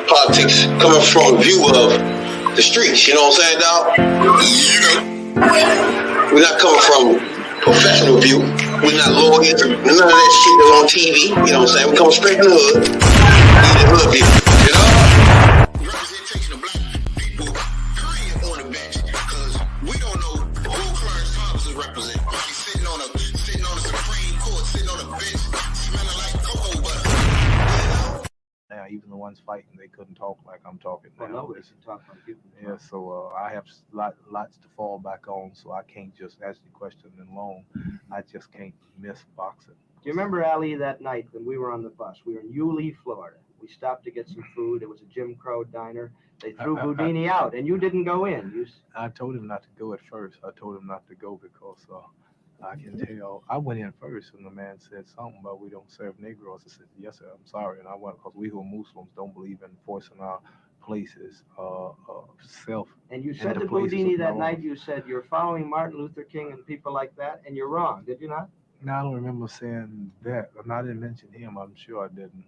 politics coming from a view of the streets, you know what I'm saying, dog? We're not coming from professional view. We're not lawyers, none of that shit that's on TV, you know what I'm saying? We come straight from the hood, the hood view, you know? Representation of black people, period, on the bench, because we don't know who Clarence Thomas is representing. He's sitting on a Supreme Court, sitting on a bench, smelling like cocoa butter. Now, even the ones fighting, they couldn't talk like I'm talking now. Well, nobody can talk like you. Yeah, so I have lots to fall back on, so I can't just ask the question in long. I just can't miss boxing. Do you remember, Ali, that night when we were on the bus? We were in Yulee, Florida. We stopped to get some food. It was a Jim Crow diner. They threw Houdini out, and you didn't go in. I told him not to go at first. I told him not to go because I can tell. I went in first, and the man said something about we don't serve Negroes. I said, yes, sir, I'm sorry. And I went because we who are Muslims don't believe in forcing our places self. And you said to Houdini that night, you said, you're following Martin Luther King and people like that, and you're wrong. Did you not? No, I don't remember saying that. And I didn't mention him. I'm sure I didn't.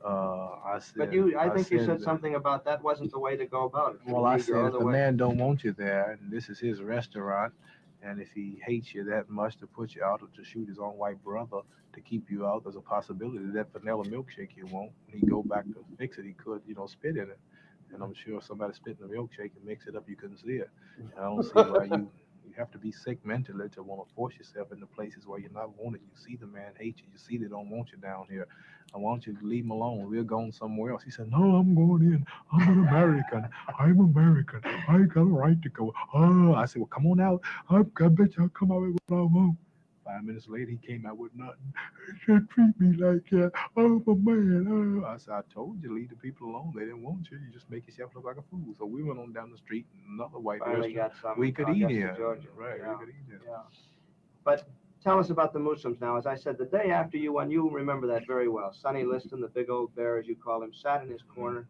I said. But I think you said something about that wasn't the way to go about it. Well, I said if the man don't want you there, and this is his restaurant, and if he hates you that much to put you out or to shoot his own white brother to keep you out, there's a possibility that vanilla milkshake he won't. When he go back to fix it, he could, spit in it. And I'm sure if somebody spit in the milkshake and mix it up, you couldn't see it. And I don't see why you have to be sick mentally to want to force yourself into places where you're not wanted. You see the man hate you. You see they don't want you down here. I want you to leave him alone. We're going somewhere else. He said, no, I'm going in. I'm an American. I'm American. I got a right to go. Oh, I said, well, come on out. I bet y'all come out with what I want. 5 minutes later, he came out with nothing. He said, treat me like that. I'm a man. I said, I told you, leave the people alone. They didn't want you. You just make yourself look like a fool. So we went on down the street, and another white restaurant. We could eat here. Right, yeah. We could eat here. Yeah. But tell us about the Muslims now. As I said, the day after you won, you remember that very well. Sonny Liston, the big old bear, as you call him, sat in his corner,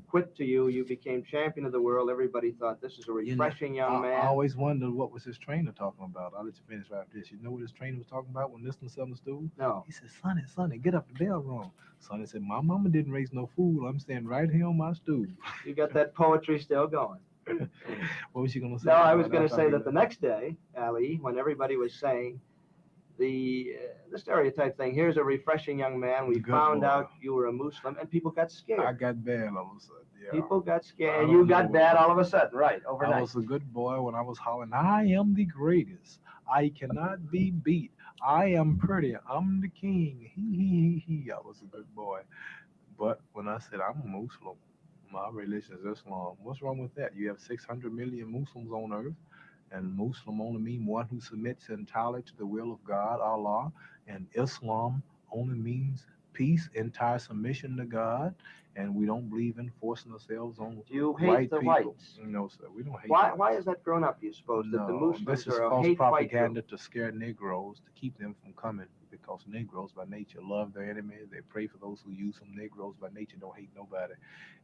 quit to you. You became champion of the world. Everybody thought this is a refreshing young man. I always wondered what was his trainer talking about. I'll let you finish right after this. You know what his trainer was talking about when Liston sat on the stool? No. He said, Sonny, get up. The bell rung. Sonny said, my mama didn't raise no fool. I'm standing right here on my stool. You got that poetry still going. What was she going to say? No, I was going to say that the next day, Ali, when everybody was saying the stereotype thing, here's a refreshing young man, we found out you were a Muslim, and people got scared. I got bad all of a sudden. Yeah. People got scared, and you got bad all of a sudden, right, overnight. I was a good boy when I was hollering, I am the greatest. I cannot be beat. I am pretty. I'm the king. He. I was a good boy. But when I said I'm a Muslim, my religion is Islam. What's wrong with that? You have 600 million Muslims on earth, and Muslim only mean one who submits entirely to the will of God, Allah, and Islam only means peace, entire submission to God, and we don't believe in forcing ourselves on you hate white the people. whites. No, sir, we don't hate Why has that grown up, you suppose, that the Muslims this is are a false hate propaganda white to scare Negroes, to keep them from coming, because Negroes by nature love their enemies. They pray for those who use them. Negroes by nature don't hate nobody.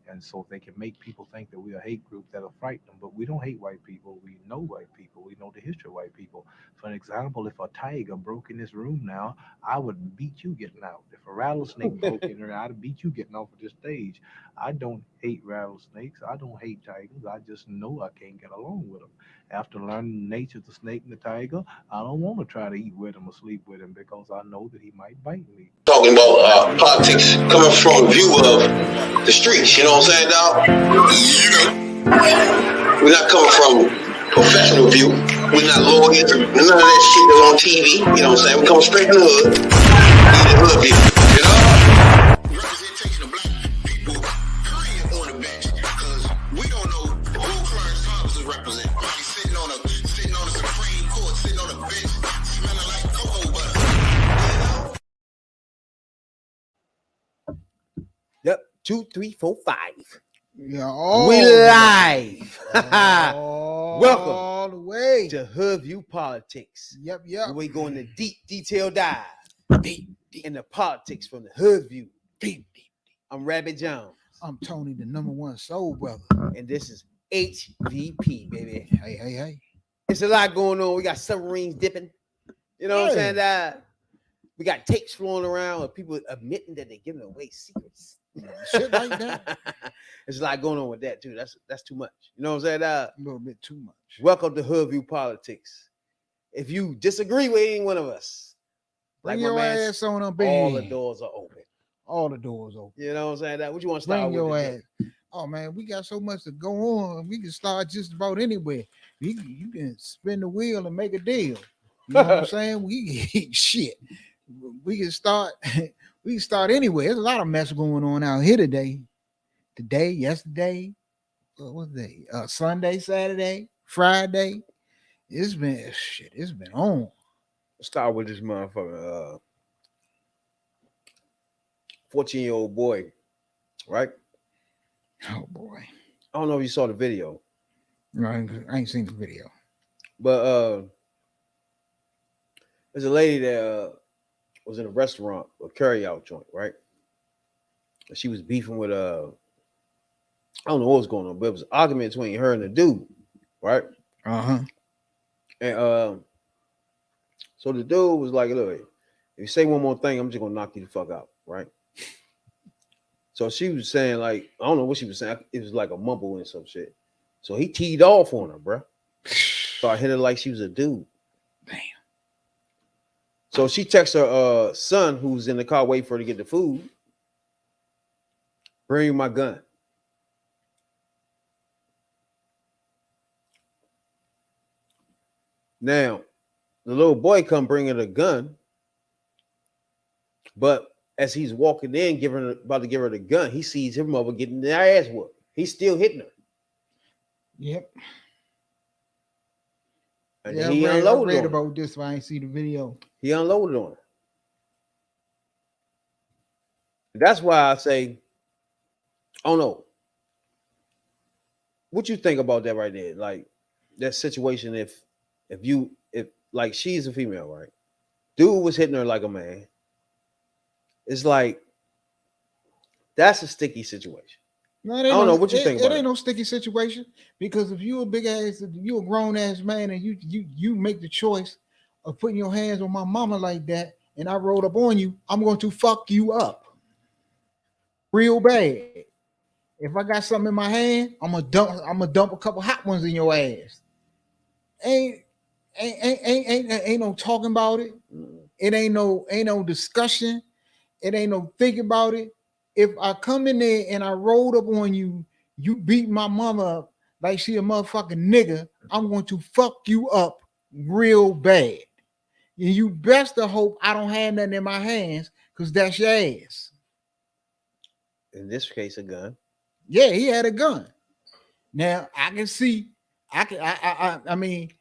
And so they can make people think that we're a hate group that'll frighten them. But we don't hate white people. We know white people. We know the history of white people. For an example, if a tiger broke in this room now, I would beat you getting out. If a rattlesnake broke in here, I'd beat you getting off of this stage. I don't hate rattlesnakes. I don't hate tigers. I just know I can't get along with them. After learning the nature of the snake and the tiger, I don't want to try to eat with him or sleep with him because I know that he might bite me. Talking about politics coming from a view of the streets, you know what I'm saying, dog? We're not coming from professional view. We're not lawyers, none of that shit that's on TV, you know what I'm saying? We come straight from the hood, the hood view, you know? Representation of black people, period, on the bench, because we don't know who Clarence Thomas is representing. He's sitting on a Supreme Court, sitting on a bench, smelling like cocoa butter. Yep, 2, 3, 4, 5. Yeah, we live. all Welcome the way to Hoodviewpolitics. Yep. We go into deep, detailed dive in the politics from the Hood View. Deep. I'm Rabbit Jones. I'm Tony, the #1 soul brother. And this is HVP, baby. Hey. It's a lot going on. We got submarines dipping. You know what I'm saying? We got tapes flowing around of people admitting that they're giving away secrets. Shit like that. It's a lot going on with that too. That's too much. You know what I'm saying? A little bit too much. Welcome to Hoodviewpolitics. If you disagree with any one of us, Bring like your my man, ass on up all the in. doors are open. All the doors open. You know what I'm saying? That what you want to start Bring with your today? ass. Oh man, we got so much to go on. We can start just about anywhere. You can spin the wheel and make a deal. You know what I'm saying? We shit. We can start. We can start anywhere. There's a lot of mess going on out here today. Today, yesterday, what was day? Sunday, Saturday, Friday. It's been shit. It's been on. Start with this motherfucker, 14-year-old boy, right? Oh boy. I don't know if you saw the video, No, I ain't seen the video. but there's a lady that was in a restaurant, a carry-out joint, right? And she was beefing with I don't know what was going on, but it was an argument between her and the dude, right? Uh-huh. And so the dude was like, "Look, if you say one more thing, I'm just gonna knock you the fuck out," right? So she was saying, like, I don't know what she was saying. It was like a mumble and some shit. So he teed off on her, bro. Started hitting her like she was a dude. Damn. So she texts her son, who's in the car waiting for her to get the food, "Bring my gun." Now, the little boy come bringing a gun, but as he's walking in, about to give her the gun, he sees her mother getting their ass whooped. He's still hitting her. Yep. And Yeah, then he I unloaded read on her. about this, but I ain't see the video. He unloaded on her. That's why I say, I don't know. What you think about that right there? Like that situation, if like she's a female, right? Dude was hitting her like a man. It's like that's a sticky situation. No, I don't know what you think about it. Ain't it. No sticky situation because if you a big ass, you a grown ass man, and you make the choice of putting your hands on my mama like that, and I rolled up on you, I'm going to fuck you up real bad. If I got something in my hand, I'm gonna dump a couple hot ones in your ass. Ain't no talking about it. It ain't no discussion. It ain't no think about it. If I come in there and I rolled up on you, you beat my mama up like she a motherfucking nigga, I'm going to fuck you up real bad. And you best to hope I don't have nothing in my hands, because that's your ass. In this case, a gun. Yeah, he had a gun. Now I can see, I mean,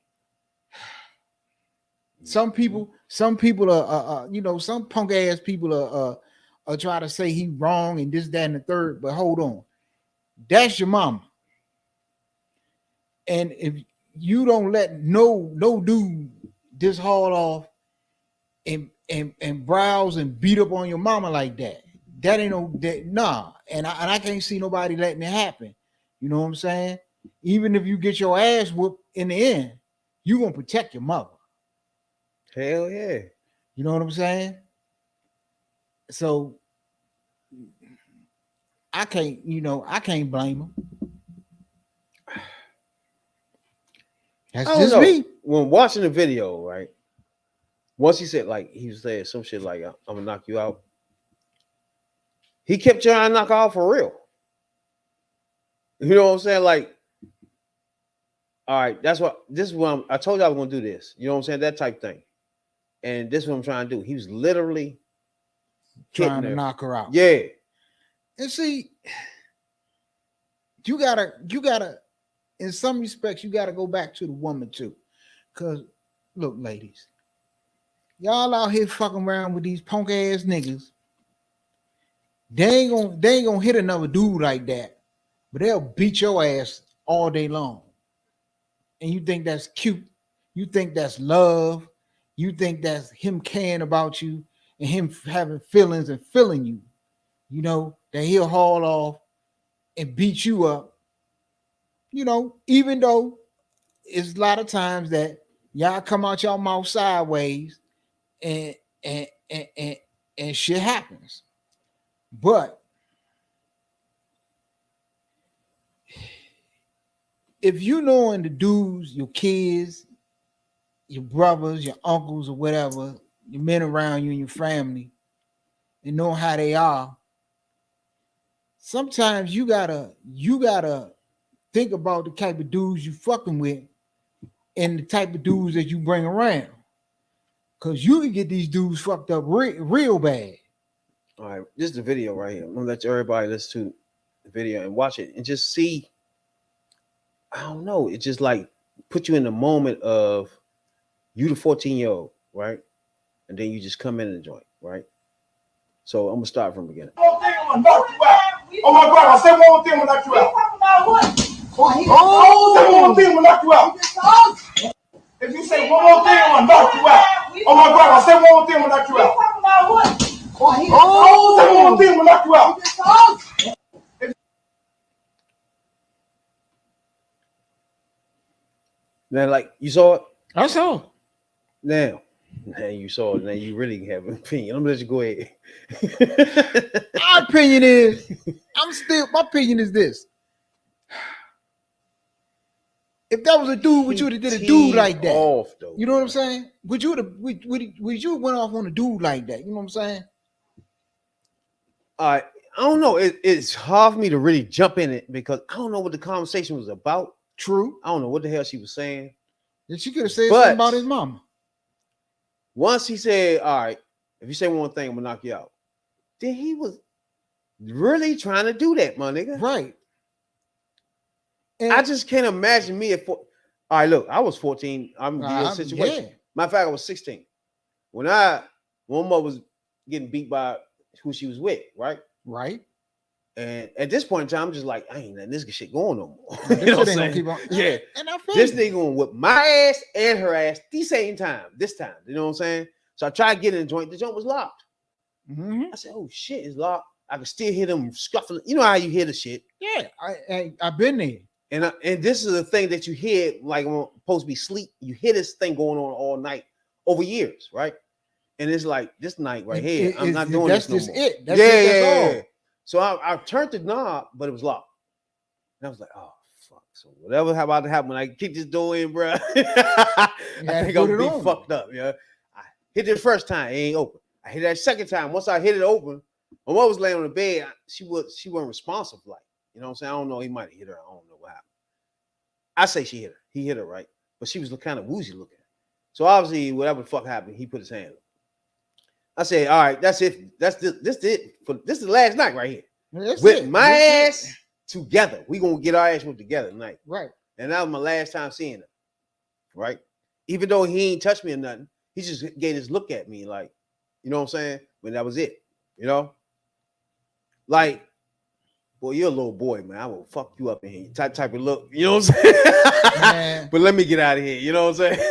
some people are some punk ass people are try to say he wrong and this, that, and the third. But hold on, that's your mama. And if you don't let no dude just haul off and browse and beat up on your mama like that, that ain't no that nah. And I can't see nobody letting it happen. You know what I'm saying? Even if you get your ass whooped in the end, you gonna protect your mother. Hell yeah. You know what I'm saying? So I can't blame him. That's I don't just know. me. When watching the video, right? Once he said, like, he was saying some shit like, "I'm gonna knock you out." He kept trying to knock her out for real. You know what I'm saying? Like, all right, this is what I told you I was gonna do this. You know what I'm saying? That type thing. And this is what I'm trying to do. He was literally Trying to knock her out. Yeah. And see, you gotta, in some respects, you gotta go back to the woman too. Cause look, ladies, y'all out here fucking around with these punk ass niggas. They ain't gonna hit another dude like that, but they'll beat your ass all day long. And you think that's cute? You think that's love? You think that's him caring about you and him having feelings and feeling you? You know, that he'll haul off and beat you up. You know, even though it's a lot of times that y'all come out y'all mouth sideways and and and and, and shit happens. But if you knowing the dudes, your kids, your brothers, your uncles, or whatever, your men around you and your family, and know how they are, sometimes you gotta think about the type of dudes you fucking with and the type of dudes that you bring around. Cause you can get these dudes fucked up real bad. All right, this is the video right here. I'm gonna let everybody listen to the video and watch it and just see. I don't know. It just like put you in the moment of you, the 14-year-old, right? And then you just come in and join, right? So I'm gonna start from the beginning. One thing, I'm gonna knock you out. Oh my God! I said one more thing, I'm gonna knock you out. Oh, say one more thing, I'm gonna knock you out. If you say one more thing, I'm gonna knock you out. Oh my God! I said one more thing, I'm gonna knock you out. Oh, say one more thing, I'm gonna knock you out. Now, like you saw it. I saw. Now you saw it. Now you really have an opinion. I'm gonna let you go ahead. My opinion is, my opinion is this. If that was a dude, would you have did a dude like that? Off, though, you know what I'm saying? Would you have went off on a dude like that? You know what I'm saying? I don't know. It's hard for me to really jump in it because I don't know what the conversation was about. True. I don't know what the hell she was saying. And she could have said something about his mama. Once he said, all right, if you say one thing, I'm gonna knock you out. Then he was really trying to do that, my nigga. Right. And I just can't imagine me at 4. All right, look, I was 14. I'm in a situation. Yeah. Matter of fact, I was 16. When mother was getting beat by who she was with, right? Right. And at this point in time, I'm just like, I ain't letting this shit going no more. This You know what shit I'm ain't saying? gonna keep on. Yeah. And I feel This you. nigga gonna whip my ass and her ass the same time. This time, you know what I'm saying? So I tried to get in the joint. The joint was locked. Mhm. I said, "Oh shit, it's locked." I could still hear them scuffling. You know how you hear the shit. Yeah, I've been there. And this is the thing that you hear, like when supposed to be sleep. You hear this thing going on all night over years, right? And it's like this night right here. I'm not doing this no more. That's it. That's all. So I turned the knob, but it was locked. And I was like, "Oh fuck!" So whatever about to happen when I kick this door in, bro, I think I'm gonna be fucked up. Yeah, I hit it the first time, it ain't open. I hit that second time. Once I hit it open, my mom was laying on the bed. She wasn't responsive, like, you know what I'm saying? I don't know. He might have hit her. I don't know what happened. I say she hit her. He hit her, right? But she was kind of woozy looking. So obviously, whatever the fuck happened, he put his hand up. I said, "All right, that's it. This is the last night right here. With my ass together. We gonna get our ass whooped together tonight." Right. And that was my last time seeing her. Right? Even though he ain't touched me or nothing, he just gave this look at me like, you know what I'm saying? When that was it, you know? Like, boy, you're a little boy, man. I will fuck you up in here. Type of look, you know what I'm saying? But let me get out of here, you know what I'm saying?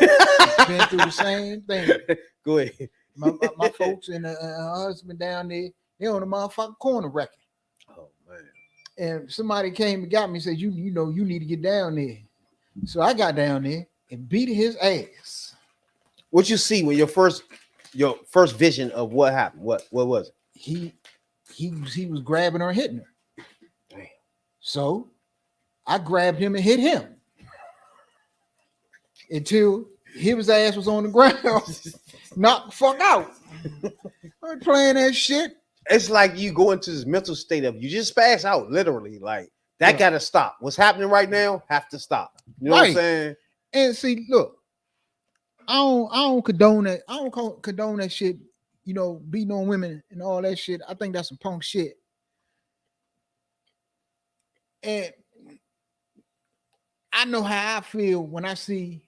Been through the same thing. Go ahead. My folks and her husband down there, they on the motherfucking corner wrecking. Oh man. And somebody came and got me and said, you know, you need to get down there. So I got down there and beat his ass. What you see when your first vision of what happened? What was it? He was grabbing her and hitting her. Damn. So I grabbed him and hit him until his ass was on the ground. Knock the fuck out. I'm playing that shit. It's like you go into this mental state of you just pass out, literally. Like that gotta stop. What's happening right now have to stop. You know what I'm saying? And see, look, I don't condone that. I don't condone that shit. You know, beating on women and all that shit. I think that's some punk shit. And I know how I feel when I see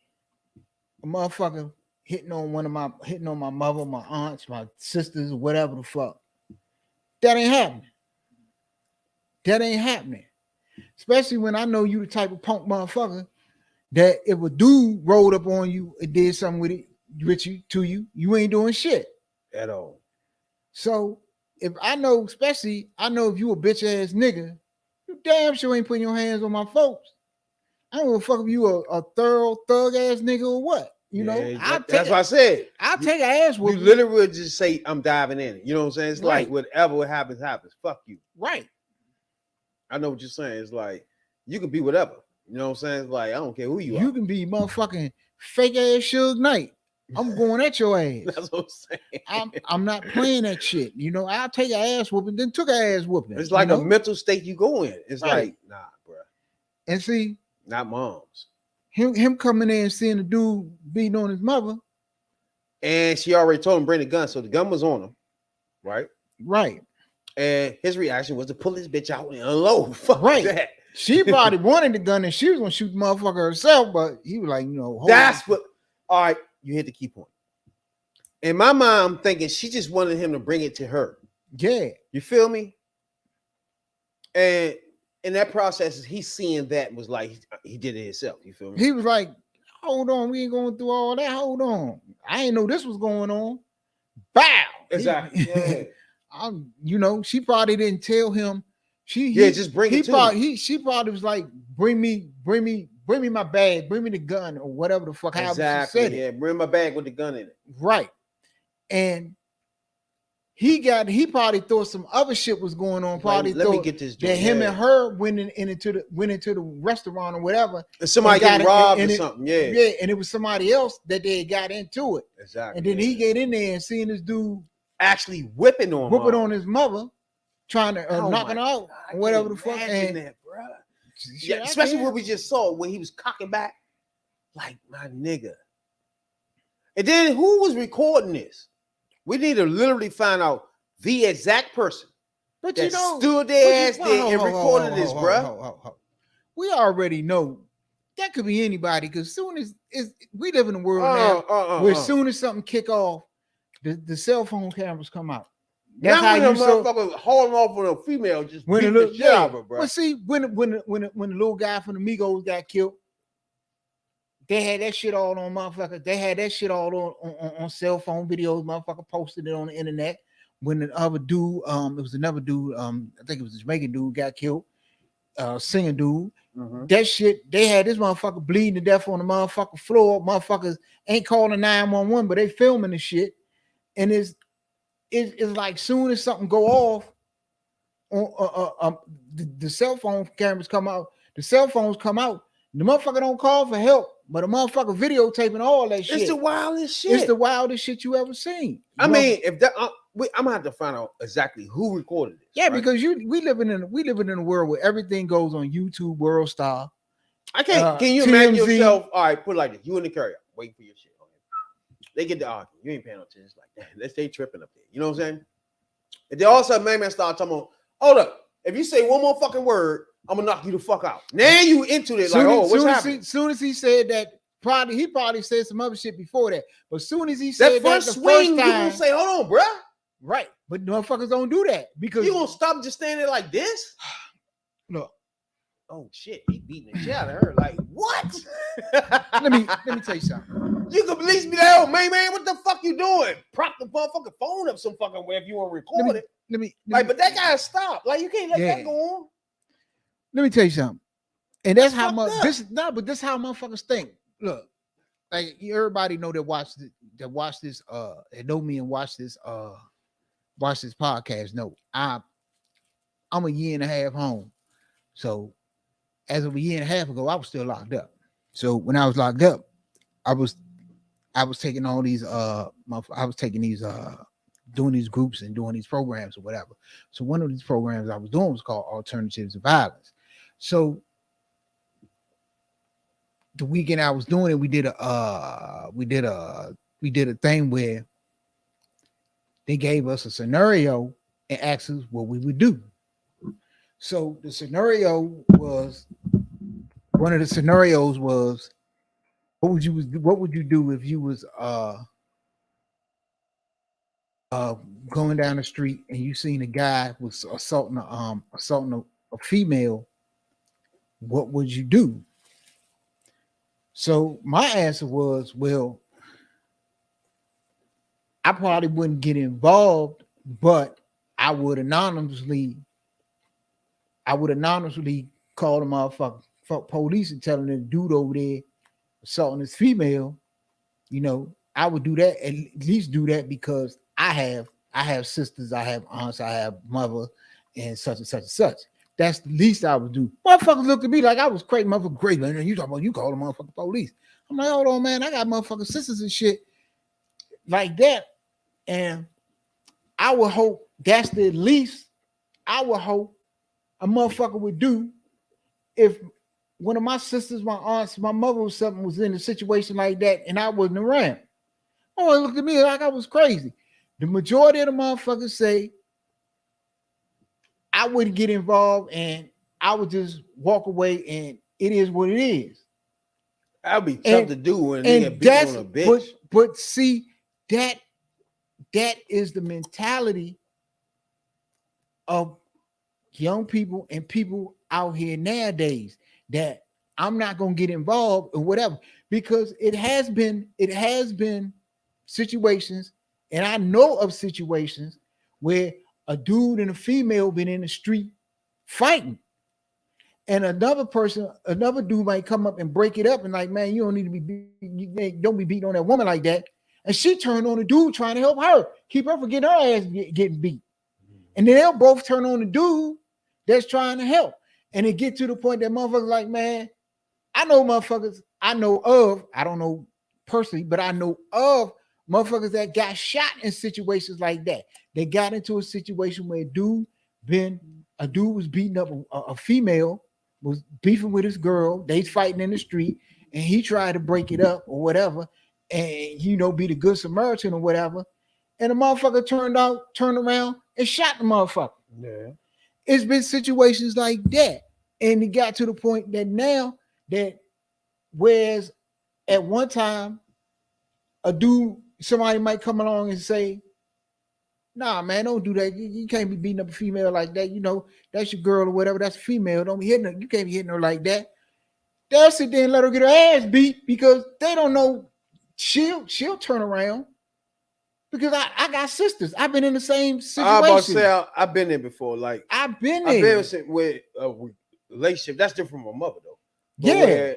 a motherfucker hitting on my mother, my aunts, my sisters, or whatever the fuck. That ain't happening. That ain't happening. Especially when I know you the type of punk motherfucker that if a dude rolled up on you and did something with it, you ain't doing shit at all. So if I know, especially I know if you a bitch ass nigga, you damn sure ain't putting your hands on my folks. I don't give a fuck if you a thorough thug ass nigga or what. You know, that's what I said. I'll take an ass whooping. You literally would just say, "I'm diving in." You know what I'm saying? It's Right. like whatever happens, happens. Fuck you. Right. I know what you're saying. It's like you can be whatever. You know what I'm saying? It's like, I don't care who you You are. can be motherfucking fake ass Suge Knight. I'm going at your ass. That's what I'm saying. I'm not playing that shit. You know, I'll take an ass whooping, then took an ass whooping. It's like you a know? mental state you go in. It's Right. like, nah, bro. And see, Not moms. him coming in and seeing the dude beating on his mother. And she already told him bring the gun. So the gun was on him, right? Right. And his reaction was to pull his bitch out and unload. Fuck Right. that. She probably wanted the gun and she was gonna shoot the motherfucker herself, but he was like, hold That's on. what. All right, you hit the key point. And my mom thinking she just wanted him to bring it to her. Yeah. You feel me? And in that process, he's seeing that was like he did it himself. You feel me? He was like, hold on, we ain't going through all that. Hold on. I ain't know this was going on. Bow. Exactly. Yeah. She probably didn't tell him. Just bring it to me. She probably was like, bring me my bag, bring me the gun or whatever the fuck. Exactly. She said Yeah, it. bring my bag with the gun in it. Right. And he probably thought some other shit was going on. Probably let me thought get this that joint, him yeah. and her went into the restaurant or whatever. And somebody got get robbed and or it- something. Yeah. Yeah, and it was somebody else that they got into it. Exactly. And then yeah. he get in there and seeing this dude actually whipping on whooping mom. on his mother, trying to Oh knocking my her out, God, or whatever I the fuck. can't And imagine that, bro. shit, Yeah, I especially can. what we just saw when he was cocking back, like my nigga. And then who was recording this? We need to literally find out the exact person But that you know, stood their ass there and recorded this, bro. We already know that could be anybody because soon as we live in a world now where as soon as something kick off, the cell phone cameras come out. That's Not how when you the saw motherfucker hauling off on a female, just when beating the the little shit out of her, bro. But see, when the little guy from the Migos got killed, they had that shit all on motherfucker. They had that shit all on cell phone videos. Motherfucker posted it on the internet. When the other dude, it was another dude, I think it was a Jamaican dude, got killed, singing dude. Mhm. That shit, they had this motherfucker bleeding to death on the motherfucking floor. Motherfuckers ain't calling 911, but they filming the shit. And it's like soon as something go off, on the cell phone cameras come out, the cell phones come out. The motherfucker don't call for help, but the motherfucker videotaping all that shit. It's the wildest shit. It's the wildest shit you ever seen. I mean, if that, I'm gonna have to find out exactly who recorded it. Yeah, right? Because we living in a world where everything goes on YouTube, World Star. I can't. Can you TMZ. imagine yourself? All right, put it like this: you in the carrier, waiting for your shit. They get the argument. You ain't paying no attention. It's like, damn, let's stay tripping up there. You know what I'm saying? And then all of a sudden, man start talking about, hold up. If you say one more fucking word, I'm gonna knock you the fuck out. Now you into it like, oh, what's happening? Soon as he said that, he probably said some other shit before that. But soon as he said that first swing, you gonna say, hold on, bruh. Right. But motherfuckers don't do that because you gonna stop just standing there like this? Look. Oh shit, he beating the shit out of her. Like, what? let me tell you something. You could at least be like, oh man, what the fuck you doing? Prop the motherfucking phone up some fucking way if you want to record it. But that guy stopped. Like, you can't let that go on. Let me tell you something. And that's how much this how motherfuckers think. Look, like everybody know that watch this, that know me and watch this podcast. No, I'm a year and a half home. So as of a year and a half ago, I was still locked up. So when I was locked up, I was taking all these doing these groups and doing these programs or whatever. So one of these programs I was doing was called Alternatives to Violence. So the weekend I was doing it, we did a thing where they gave us a scenario and asked us what we would do. So the scenario was, one of the scenarios was, what would you do if you was going down the street and you seen a guy was assaulting a female? What would you do? So my answer was, well, I probably wouldn't get involved, but I would anonymously call the motherfucking police and tell them the dude over there assaulting this female. You know, I would do that, at least do that, because I have sisters, I have aunts, I have mother, and such and such and such. That's the least I would do. Motherfuckers look at me like I was crazy, motherfucker crazy. And you talking about you call the motherfucking police. I'm like, hold on, man. I got motherfucking sisters and shit like that. And I would hope that's the least I would hope a motherfucker would do if one of my sisters, my aunts, my mother or something was in a situation like that and I wasn't around. Oh, look at me like I was crazy. The majority of the motherfuckers say I wouldn't get involved and I would just walk away and it is what it is. That'd be tough to do when they get beat on a bitch. But see, that is the mentality of young people and people out here nowadays, that I'm not gonna get involved or whatever, because it has been situations, and I know of situations where a dude and a female been in the street fighting, and another dude might come up and break it up and like, man, you don't need to be, don't be beating on that woman like that, and she turned on the dude trying to help her, keep her from getting her ass getting beat, and then they'll both turn on the dude that's trying to help, and it get to the point that motherfuckers like, man, I know motherfuckers I know of, I don't know personally, but I know of motherfuckers that got shot in situations like that. They got into a situation where a dude was beating up a female, was beefing with his girl, they fighting in the street, and he tried to break it up or whatever, and be the good Samaritan or whatever, and the motherfucker turned around and shot the motherfucker. Yeah. It's been situations like that, and it got to the point that now that, whereas at one time somebody might come along and say, nah, man, don't do that. You can't be beating up a female like that. That's your girl or whatever. That's a female. Don't be hitting her. You can't be hitting her like that. They'll sit there and let her get her ass beat because they don't know she'll turn around. Because I got sisters. I've been in the same situation. I'm about to say I've been there before. Like I've been there. I've been with a relationship. That's different from my mother though. But yeah.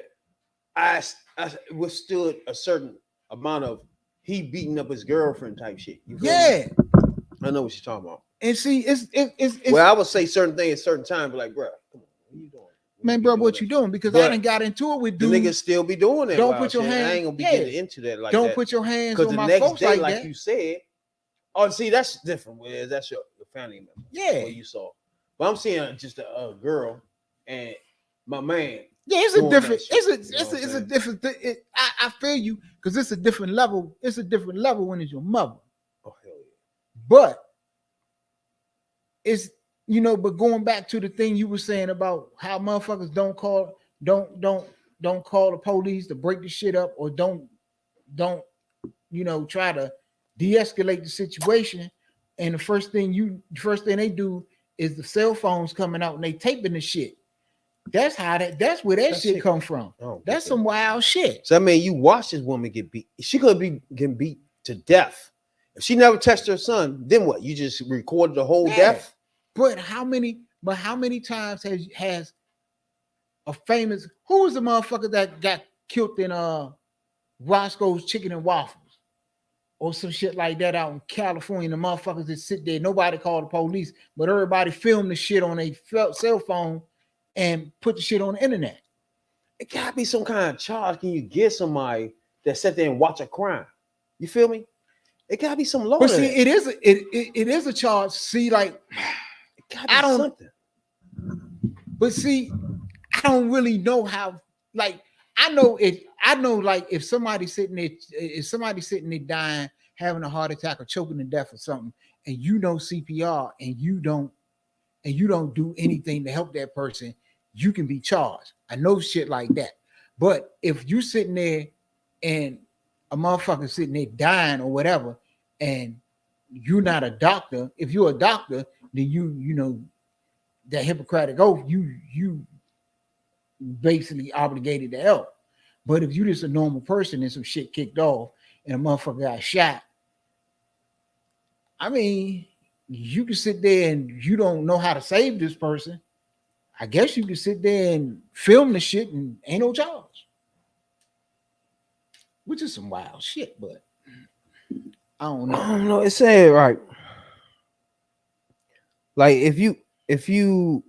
I withstood a certain amount of he beating up his girlfriend type shit. Yeah. I know what you're talking about. And see, it's well, I would say certain things at certain time, but like, bro, come on, what are you doing? Man, bro, what you doing? Because I done got into it with dudes. The niggas still be doing that. Don't put your hands. I ain't gonna be getting into that like don't that. Put your hands on because the my next folks day, like that. You said, oh, see, that's different. That's your family member. Yeah, what you saw. But I'm seeing just a girl and my man. Yeah, it's a different. It's a different. I feel you because it's a different level. It's a different level when it's your mother. Oh hell yeah! But it's But going back to the thing you were saying about how motherfuckers don't call the police to break the shit up, or don't try to de-escalate the situation. And the first thing they do is the cell phones coming out and they taping the shit. That's where that shit come from. That's some wild shit. So I mean, you watch this woman get beat. She could be getting beat to death. If she never touched her son, then what? You just recorded the whole death? But how many times has a famous, who was the motherfucker that got killed in Roscoe's Chicken and Waffles or some shit like that out in California? The motherfuckers that sit there, nobody called the police, but everybody filmed the shit on a cell phone and put the shit on the internet. It gotta be some kind of charge. Can you get somebody that sat there and watch a crime? You feel me? It gotta be some law. But see, it is a charge. See, like I don't. Something. But see, I don't really know how. Like I know like if somebody's sitting there dying, having a heart attack or choking to death or something, and CPR and you don't do anything to help that person, you can be charged. I know shit like that. But if you sitting there and a motherfucker sitting there dying or whatever, and you're not a doctor, if you're a doctor, then you that Hippocratic oath, you basically obligated to help. But if you just a normal person and some shit kicked off and a motherfucker got shot, I mean, you can sit there and you don't know how to save this person. I guess you can sit there and film the shit and ain't no charge, which is some wild shit. But I don't know. It said right. Like if you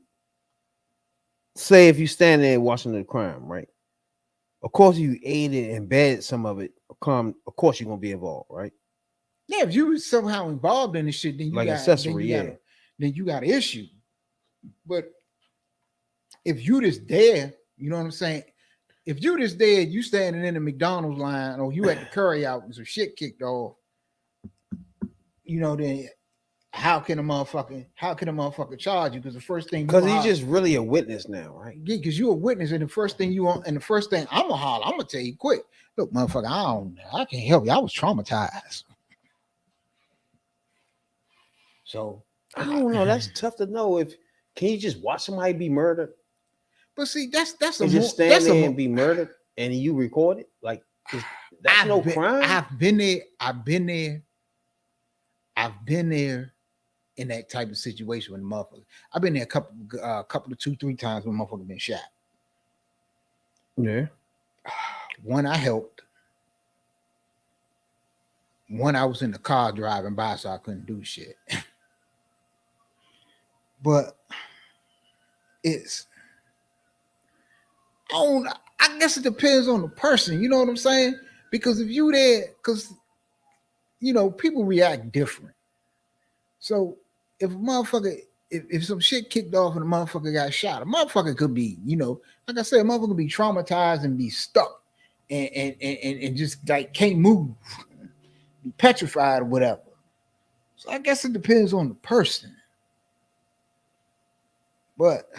say if you stand there watching the crime, right? Of course, you aided and embedded some of it. Of course, you're gonna be involved, right? Yeah, if you were somehow involved in this shit, then you Like got accessory, then you got an issue. But if you just there, you know what I'm saying? If you just there, you standing in the McDonald's line or you at the curry out and some shit kicked off, you know, then how can a motherfucker charge you? Because the first thing because he's just really a witness now, right? because you're a witness, and the first thing I'm gonna holler, I'm gonna tell you quick. Look, motherfucker, I can't help you. I was traumatized. So I don't know. That's tough to know. If can you just watch somebody be murdered but see, that's and just stand there and be murdered and you record it? Like that's no crime. I've been there in that type of situation with the motherfucker. I've been there a couple of 2-3 times when motherfucker been shot. Yeah. One I helped. One I was in the car driving by, so I couldn't do shit. But I guess it depends on the person. You know what I'm saying? Because if you there, because you know people react different. So if a motherfucker, if some shit kicked off and a motherfucker got shot, a motherfucker could be, you know, like I said, a motherfucker could be traumatized and be stuck and just like can't move, be petrified or whatever. So I guess it depends on the person. But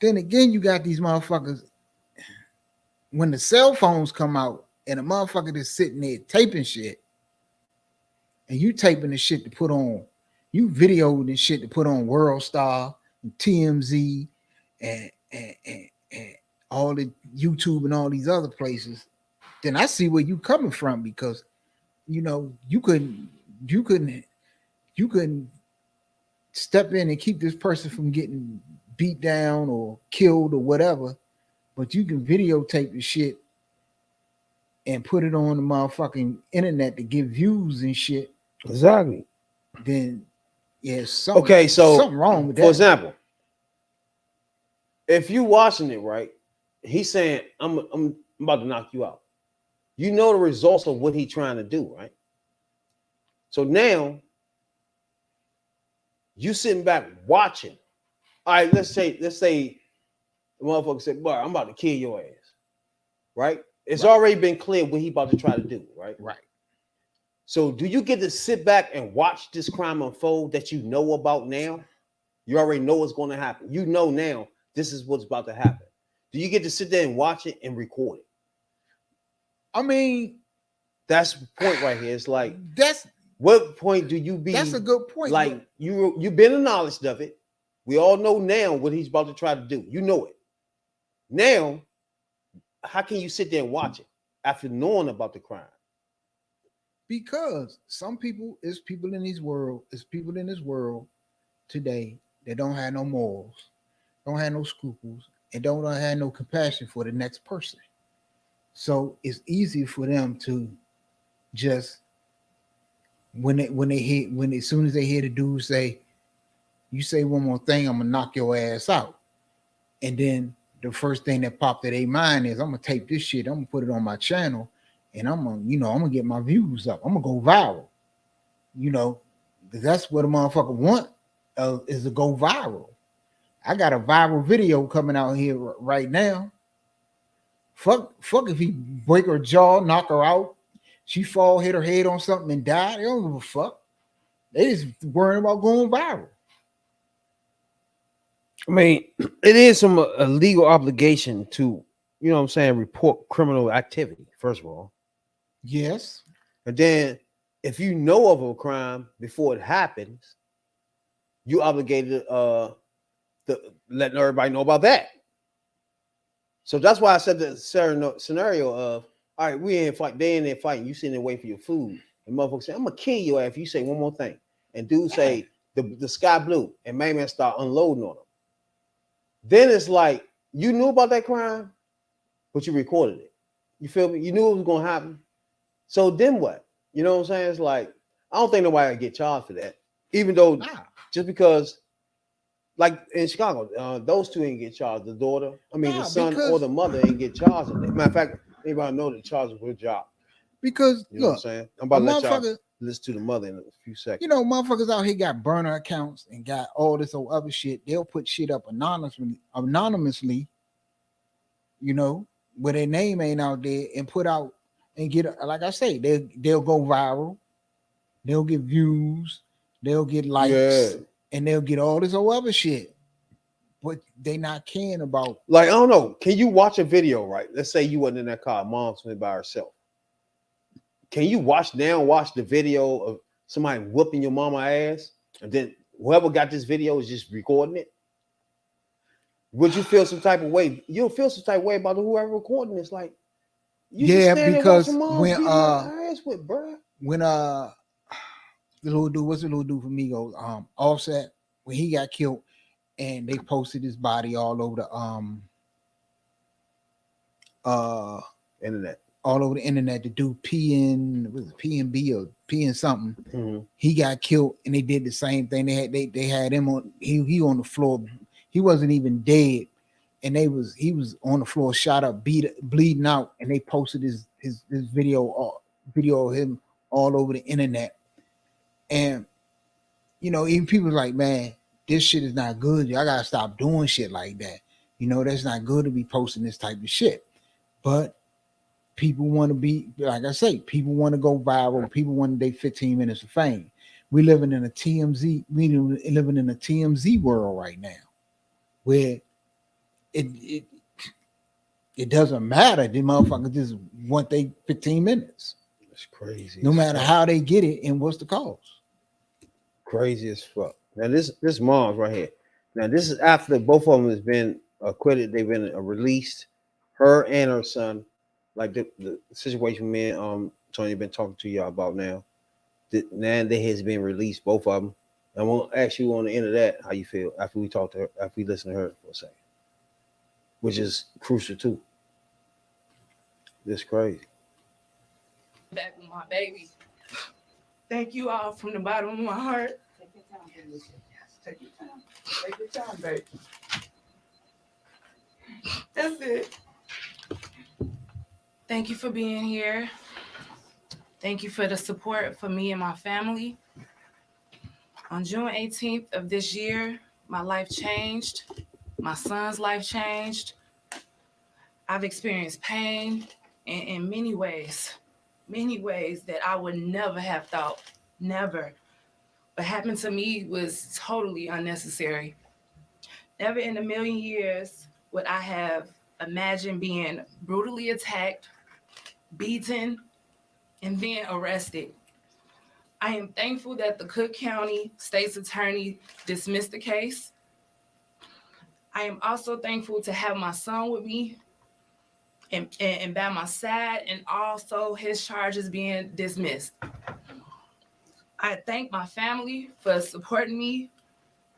then again, you got these motherfuckers. When the cell phones come out and a motherfucker is sitting there taping shit, and you taping the shit to put on, you videoing this shit to put on World Star and TMZ and all the YouTube and all these other places, then I see where you coming from, because you know you couldn't step in and keep this person from getting beat down or killed or whatever, but you can videotape the shit and put it on the motherfucking internet to get views and shit. Exactly. Then so something wrong with that. For example, if you watching it, right, he's saying, I'm about to knock you out. You know the results of what he's trying to do, right? So now you sitting back watching. All right, let's say the motherfucker said, boy, I'm about to kill your ass. Right? It's already been clear what he about to try to do, right? Right. So do you get to sit back and watch this crime unfold that you know about now? You already know what's going to happen. You know now this is what's about to happen. Do you get to sit there and watch it and record it? I mean, that's the point right here. It's like, that's what point do you be? That's a good point. Like you've been acknowledged of it. We all know now what he's about to try to do. You know it. Now, how can you sit there and watch it after knowing about the crime? Because some people, it's people in this world today that don't have no morals, don't have no scruples, and don't have no compassion for the next person. So it's easy for them to just as soon as they hear the dude say, you say one more thing, I'm gonna knock your ass out. And then the first thing that popped to their mind is, I'm gonna tape this shit, I'm gonna put it on my channel, and I'm gonna get my views up. I'm gonna go viral. You know, because that's what a motherfucker want is to go viral. I got a viral video coming out here right now. Fuck if he break her jaw, knock her out, she fall, hit her head on something and die. They don't give a fuck. They just worrying about going viral. I mean, it is a legal obligation to, you know what I'm saying, report criminal activity, first of all. Yes. And then if you know of a crime before it happens, you obligated to letting everybody know about that. So that's why I said the scenario of, all right, we in fight, they in there fighting, you sitting there waiting for your food. And motherfucker say, I'm gonna kill you if you say one more thing. And dude say the sky blue, and man start unloading on him. Then it's like, you knew about that crime, but you recorded it. You feel me? You knew it was gonna happen. So then what? You know what I'm saying? It's like, I don't think nobody will get charged for that. Even though just because like in Chicago, those two ain't get charged. The daughter, I mean, the Nah, son or because- the mother ain't get charged. Matter of fact, anybody know the charges for a job. Because You know what I'm look, saying? I'm about a to let y'all motherfucker, listen to the mother in a few seconds. you know, motherfuckers out here got burner accounts and got all this old other shit. They'll put shit up anonymously, you know, where their name ain't out there and put out and get, like I say, they'll go viral, they'll get views, they'll get likes, Yeah. and they'll get all this old other shit. But they not caring about. Like, I don't know. Can you watch a video, right? Let's say you wasn't in that car, mom's went by herself. Can you watch the video of somebody whooping your mama ass, and then whoever got this video is just recording it? Would you feel some type of way? You'll feel some type of way about whoever recording this. Like, you Yeah, just stand there because watching mom when, beat your ass with, bro. When the little dude, what's the little dude for Migos? Offset, when he got killed, and they posted his body all over the internet. All over the internet. The dude PNB or PN something. Mm-hmm. He got killed, and they did the same thing. They had him on. He on the floor. He wasn't even dead, and he was on the floor, shot up, bleeding out, and they posted his video of him all over the internet. And you know, even people like, man, this shit is not good. I gotta stop doing shit like that. You know, that's not good to be posting this type of shit. But people want to be, like I say, people want to go viral. People want their 15 minutes of fame. We living in a TMZ. We living in a TMZ world right now, where it doesn't matter. The motherfuckers just want their 15 minutes. That's crazy. No matter how they get it and what's the cause. Crazy as fuck. Now this mom's right here. Now this is after both of them has been acquitted. They've been released. Her and her son. Like the situation me and Tony been talking to y'all about now. Now they has been released, both of them. I want to ask you on the end of that how you feel after we talk to her, after we listen to her for a second, which is crucial too. This crazy. Back with my baby. Thank you all from the bottom of my heart. Take your time, baby. Yes, take your time. Take your time, baby. That's it. Thank you for being here. Thank you for the support for me and my family. On June 18th of this year, my life changed. My son's life changed. I've experienced pain in many ways that I would never have thought, never. What happened to me was totally unnecessary. Never in a million years would I have imagined being brutally attacked, beaten, and then arrested. I am thankful that the Cook County State's Attorney dismissed the case. I am also thankful to have my son with me and by my side, and also his charges being dismissed. I thank my family for supporting me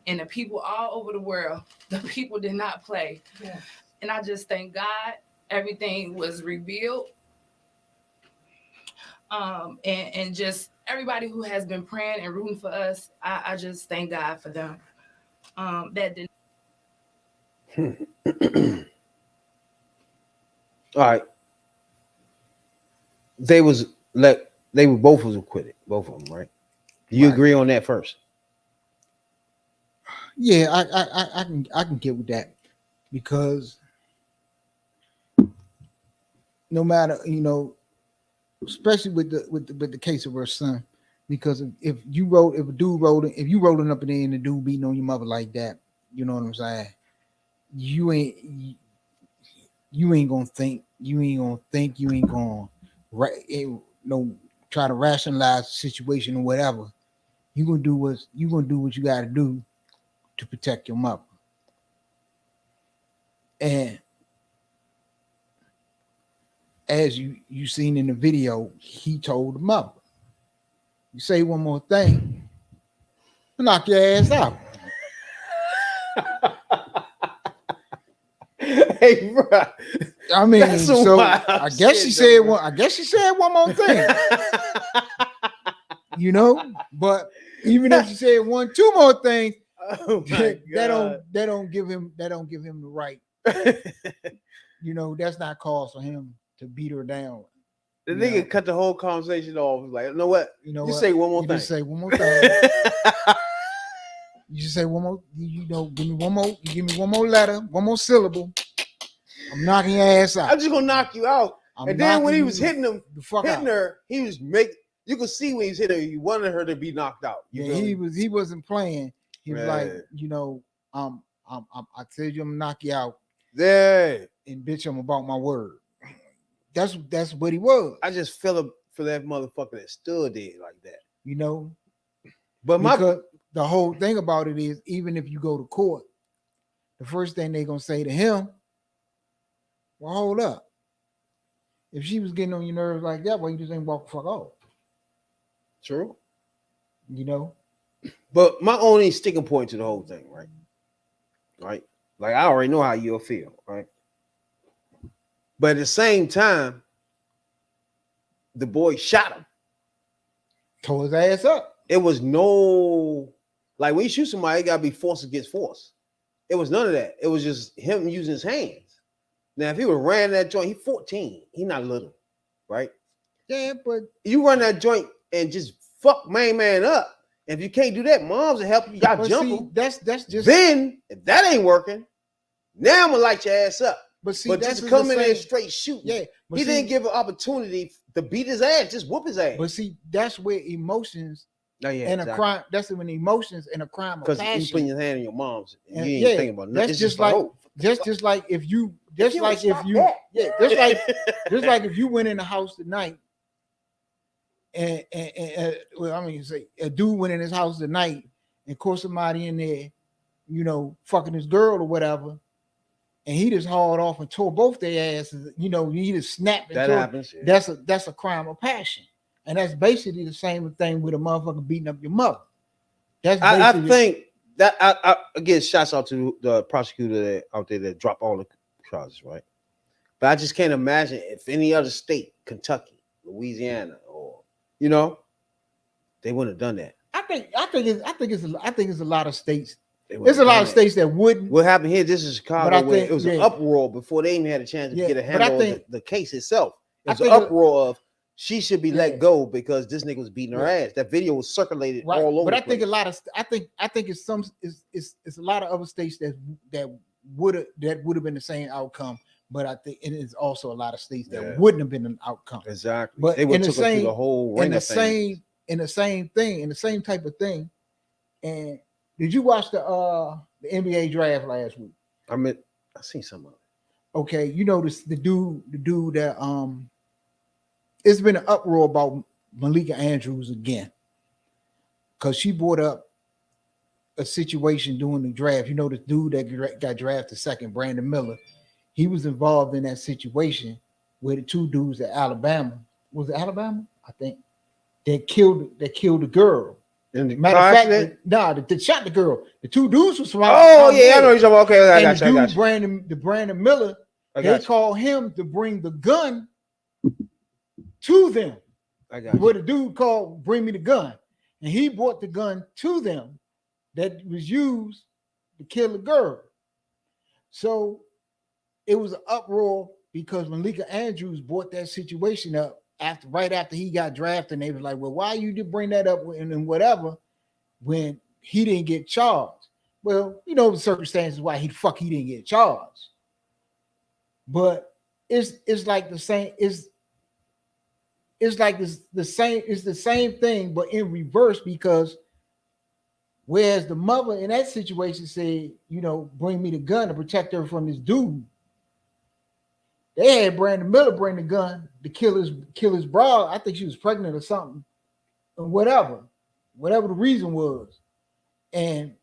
and the people all over the world. The people did not play. Yeah. And I just thank God everything was revealed. And just everybody who has been praying and rooting for us, I just thank God for them. That did. All right. They were both was acquitted, both of them, right? Do you agree on that first? Yeah, I can get with that, because no matter, you know, especially with the case of her son, because if you rolling up in there and the dude beating on your mother like that, you know what I'm saying? You ain't gonna think, you ain't gonna try to rationalize the situation or whatever. You're gonna do what you gotta do to protect your mother. And as you seen in the video, he told the mother, you say one more thing, I'll knock your ass out. Hey, bro. I mean, That's so wild I guess she shit, said though, one. I guess she said one more thing. You know, but even if she said two more things, Oh my God. That don't give him the right. You know, that's not cause for him to beat her down. The You nigga know? cut the whole conversation off. Like, you know what? You know You what? say one more You thing. just say one more thing. You just say one more. You know, give me one more. You give me one more letter, one more syllable. I'm knocking your ass out. I'm just gonna knock you out. And then when he was hitting her, he was you could see when he was hitting her, he wanted her to be knocked out. Yeah, he wasn't playing. He was like, you know, I tell you I'm gonna knock you out. Yeah. And bitch, I'm about my word. That's what he was. I just feel for that motherfucker that stood there like that. You know? But because the whole thing about it is, even if you go to court, the first thing they're gonna say to him, well, hold up. If she was getting on your nerves like that, why you just ain't walk the fuck off? True. You know? But my only sticking point to the whole thing, right? Right? Like, I already know how you'll feel, right? But at the same time, the boy shot him. Tore his ass up. It was no, like, when you shoot somebody, it gotta be force against force. It was none of that. It was just him using his hands. Now, if he would ran that joint, he's 14. He not little, right? Yeah, but you run that joint and just fuck main man up. If you can't do that, moms will help you. Got jump him. That's just. Then if that ain't working, now I'm gonna light your ass up. But see, but that's just come in the there same, straight shooting. Yeah, he didn't give an opportunity to beat his ass. Just whoop his ass. But see, that's where emotions. Oh, yeah, and exactly. a crime. That's when emotions and a crime of passion. Because you putting your hand on your mom's, you ain't yeah, thinking about nothing. that's it's just like just like if you just like if you if you went in the house tonight and well, I mean, say a dude went in his house tonight and caught somebody in there, you know, fucking his girl or whatever, and he just hauled off and tore both their asses. You know, he just snapped. That happens. Yeah. That's a crime of passion. And that's basically the same thing with a motherfucker beating up your mother. That's I think that I again, shouts out to the prosecutor out there that dropped all the charges, right? But I just can't imagine if any other state, Kentucky, Louisiana, or you know, they wouldn't have done that. I think it's a lot of states. There's a lot of states that wouldn't. What happened here? This is Chicago, where it was an uproar before they even had a chance to get a handle on the case itself. It was an uproar of. She should be let go because this nigga was beating her ass. That video was circulated all over. But I think a lot of I think it's a lot of other states that would have been the same outcome. But I think it is also a lot of states that wouldn't have been an outcome. Exactly. But they would took her through the whole ring of things. In the same type of thing. And did you watch the NBA draft last week? I seen some of it. Okay, you know the dude that it's been an uproar about Malika Andrews again because she brought up a situation during the draft. You know, the dude that got drafted second, Brandon Miller, he was involved in that situation where the two dudes at Alabama, was it Alabama? I think they killed the girl. Matter of fact, they shot the girl. The two dudes was from oh yeah, I know you're talking about. Okay, I got you. Brandon Miller, they called him to bring the gun to them. I got what the dude called bring me the gun, and he brought the gun to them that was used to kill the girl. So it was an uproar because Malika Andrews brought that situation up right after he got drafted, and they was like, well, why you did bring that up and whatever when he didn't get charged? Well, you know the circumstances why he didn't get charged. But it's like the same, it's like the same thing, but in reverse, because whereas the mother in that situation said, you know, bring me the gun to protect her from this dude, they had Brandon Miller bring the gun to kill his bride. I think she was pregnant or something, or whatever the reason was, and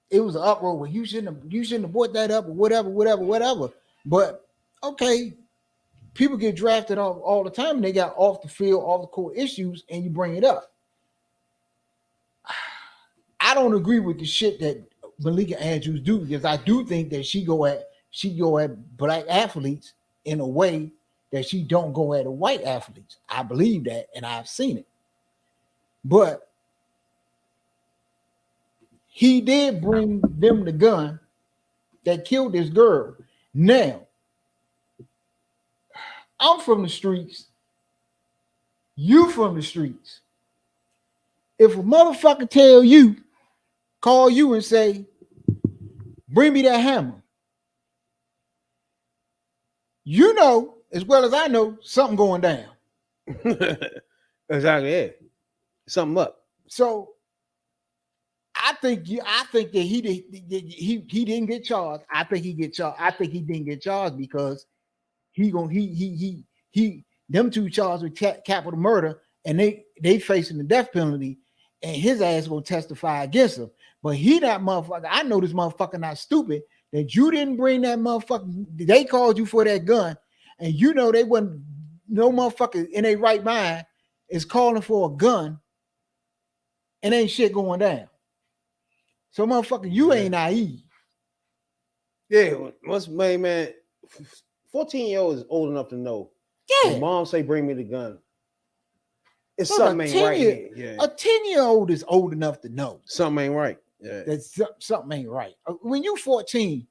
it was an uproar where you shouldn't have brought that up or whatever. But okay. People get drafted all the time and they got off the field, off the court issues, and you bring it up. I don't agree with the shit that Malika Andrews do because I do think that she go at black athletes in a way that she don't go at the white athletes. I believe that, and I've seen it. But he did bring them the gun that killed this girl. Now, I'm from the streets. You from the streets. If a motherfucker call you and say, bring me that hammer, you know as well as I know something going down. Exactly. Yeah. Something up. So I think that he didn't get charged. I think he didn't get charged because them two charged with capital murder, and they facing the death penalty, and his ass gonna testify against him. But he that motherfucker. I know this motherfucker not stupid that you didn't bring that motherfucker. They called you for that gun, and you know they wasn't no motherfucker in their right mind is calling for a gun, and ain't shit going down. So motherfucker, you ain't naive. Yeah, once man, 14-year-old is old enough to know. Yeah. His mom say, "Bring me the gun." It's Look, something ain't right here. Yeah. A 10-year-old is old enough to know Something ain't right. Yeah. that something ain't right. When you 14,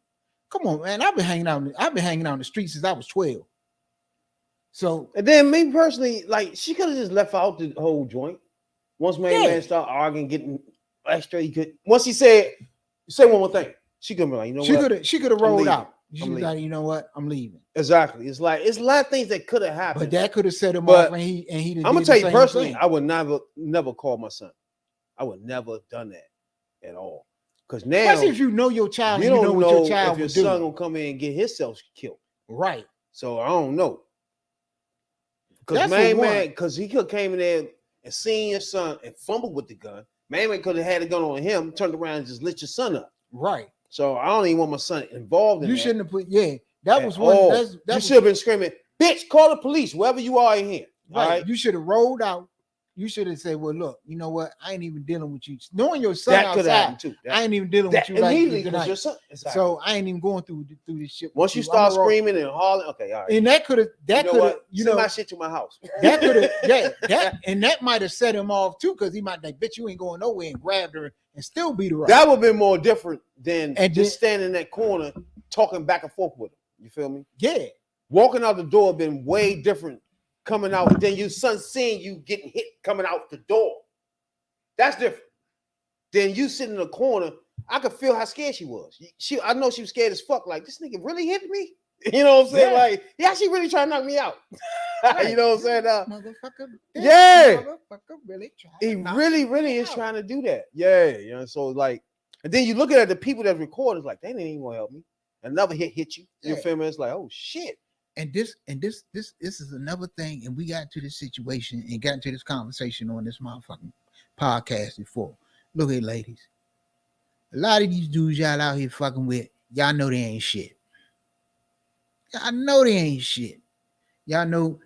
come on, man. I've been hanging out in the streets since I was 12. So And then me personally, like she could have just left out the whole joint. Once man start arguing, getting extra, he could. Once he said, "Say one more thing," she could be like, "You know what?" She could have rolled leaving. out. She's like, "You know what? I'm leaving." Exactly. It's a lot of things that could have happened. But that could have set him But off, and he. I'm gonna tell you personally, I would never call my son. I would never have done that at all. Because now, especially if you know your child, you don't know what your child if your would do. son gonna come in and get himself killed. Right. So I don't know. Because because he could have came in there and seen your son and fumbled with the gun. Man could have had a gun on him, turned around and just lit your son up. Right. So I don't even want my son involved in that. You shouldn't have put. Yeah, that was one. You should have been screaming, "Bitch, call the police, wherever you are in here." Right. All right. You should have rolled out. You should have said, "Well, look, you know what? I ain't even dealing with you. Knowing your son That could have outside, happened too. I ain't even dealing with you immediately like because your son. Exactly. So I ain't even going through this shit. Once you start screaming and hollering, okay, all right. And that could have, send my shit to my house. That could have, and that might have set him off too, because he might think, "Bitch, you ain't going nowhere," and grabbed her and still beat her up. That would have been more different than And just standing in that corner talking back and forth with him. You feel me? Yeah. Walking out the door been way different. Coming out, then your son seeing you getting hit coming out the door. That's different. Then you sitting in the corner. I could feel how scared she was. I know she was scared as fuck. Like, this nigga really hit me. You know what I'm saying? Yeah. Like, he actually really trying to knock me out. Right. You know what I'm saying? Motherfucker. Yeah. Motherfucker really trying. He really is trying to do that. Yeah. You know, so like, and then you look at the people that record, it's like, they didn't even want to help me. Another hit you. You feel me? It's like, oh shit. And this is another thing, and we got into this situation and got into this conversation on this motherfucking podcast before. Look at ladies. A lot of these dudes y'all out here fucking with, y'all know they ain't shit. Y'all know they ain't shit. Y'all know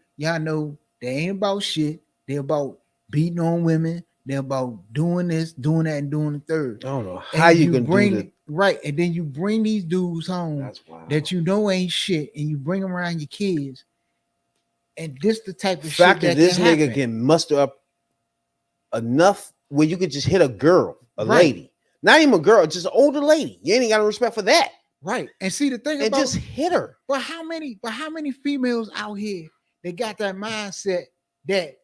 they ain't about shit. They're about beating on women. They're about doing this, doing that, and doing the third. I don't know how you can bring it. Right, and then you bring these dudes home that you know ain't shit, and you bring them around your kids, and this the type of fact shit that this nigga can muster up enough where you could just hit a girl, lady, not even a girl, just an older lady. You ain't got no respect for that, right? And see the thing and about just hit her. But how many females out here they got that mindset that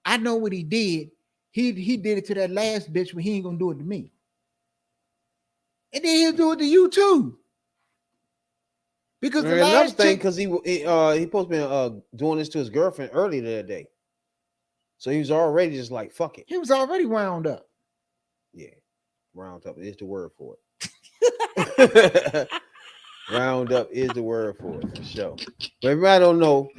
I know what he did. He did it to that last bitch, but he ain't gonna do it to me. And then he'll do it to you too. Because the last thing, because he supposed to be doing this to his girlfriend earlier that day. So he was already just like, fuck it. He was already wound up. Yeah. Round up is the word for it. Round up is the word for it, for sure. But everybody don't know,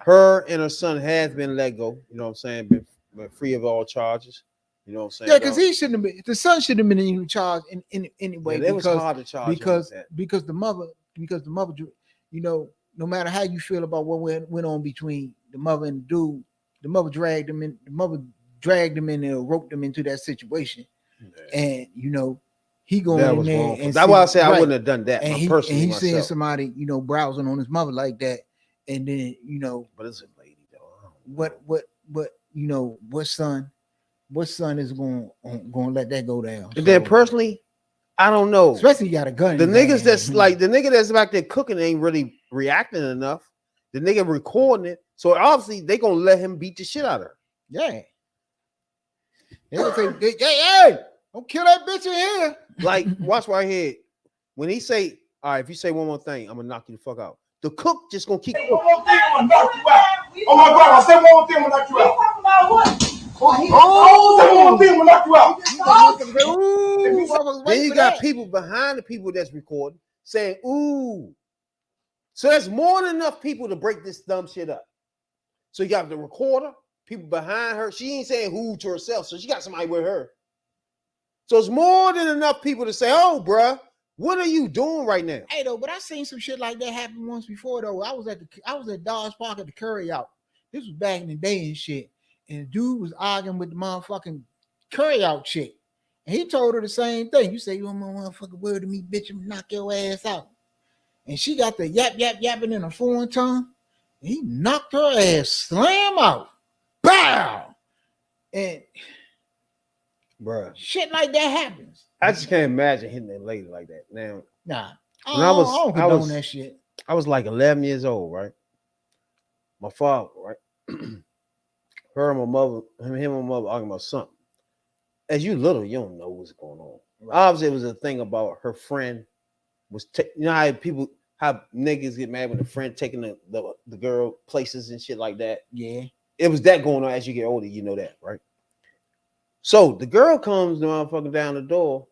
her and her son has been let go. You know what I'm saying? Been free of all charges. You know what I'm saying? Yeah, because he shouldn't have been. The son should have been in charge in any way. Yeah, it was hard to charge because the mother, you know, no matter how you feel about what went on between the mother and the dude, the mother dragged him in. The mother dragged him in and roped him into that situation. Yeah. And you know, he going in there. And that's why I say I wouldn't have done that. And he's seeing somebody, you know, browsing on his mother like that, and then you know, but it's a lady though. What you know, what son what son is going to let that go down? And then personally, I don't know. Especially you got a gun. The in his niggas hand. that's like the nigga that's back there cooking ain't really reacting enough. The nigga recording it, so obviously they gonna let him beat the shit out of her. Yeah. They gonna say, hey, don't kill that bitch in here. Like, watch right here. When he say, all right, if you say one more thing, I'm gonna knock you the fuck out. The cook just gonna keep cooking. One more thing, I'm gonna knock you out. Oh my God, I said one more thing, I'm gonna knock you out. Talking about what? Oh, I said one more thing, I'm gonna knock you out. Then you got people behind the people that's recording saying, ooh. So that's more than enough people to break this dumb shit up. So you got the recorder, people behind her. She ain't saying who to herself, so she got somebody with her. So it's more than enough people to say, oh, bruh, what are you doing right now? Hey, though, but I seen some shit like that happen once before, though. I was at Dodge Park at the Curry Out. This was back in the day and shit. And the dude was arguing with the motherfucking Curry Out chick. And he told her the same thing. You say, you want my motherfucking word to me, bitch, I'm gonna knock your ass out. And she got the yapping in a foreign tongue. And he knocked her ass slam out. Bow! And Bruh, shit like that happens. I just can't imagine hitting that lady like that. Now, Nah. when I don't condone that shit. I was like 11 years old, right? My father, right? Her and my mother, him and my mother arguing about something. As you little, you don't know what's going on. Right. Obviously, it was a thing about her friend was, you know how niggas get mad when a friend taking the girl places and shit like that. Yeah. It was that going on as you get older, you know that, right? So the girl comes the motherfucker down the door,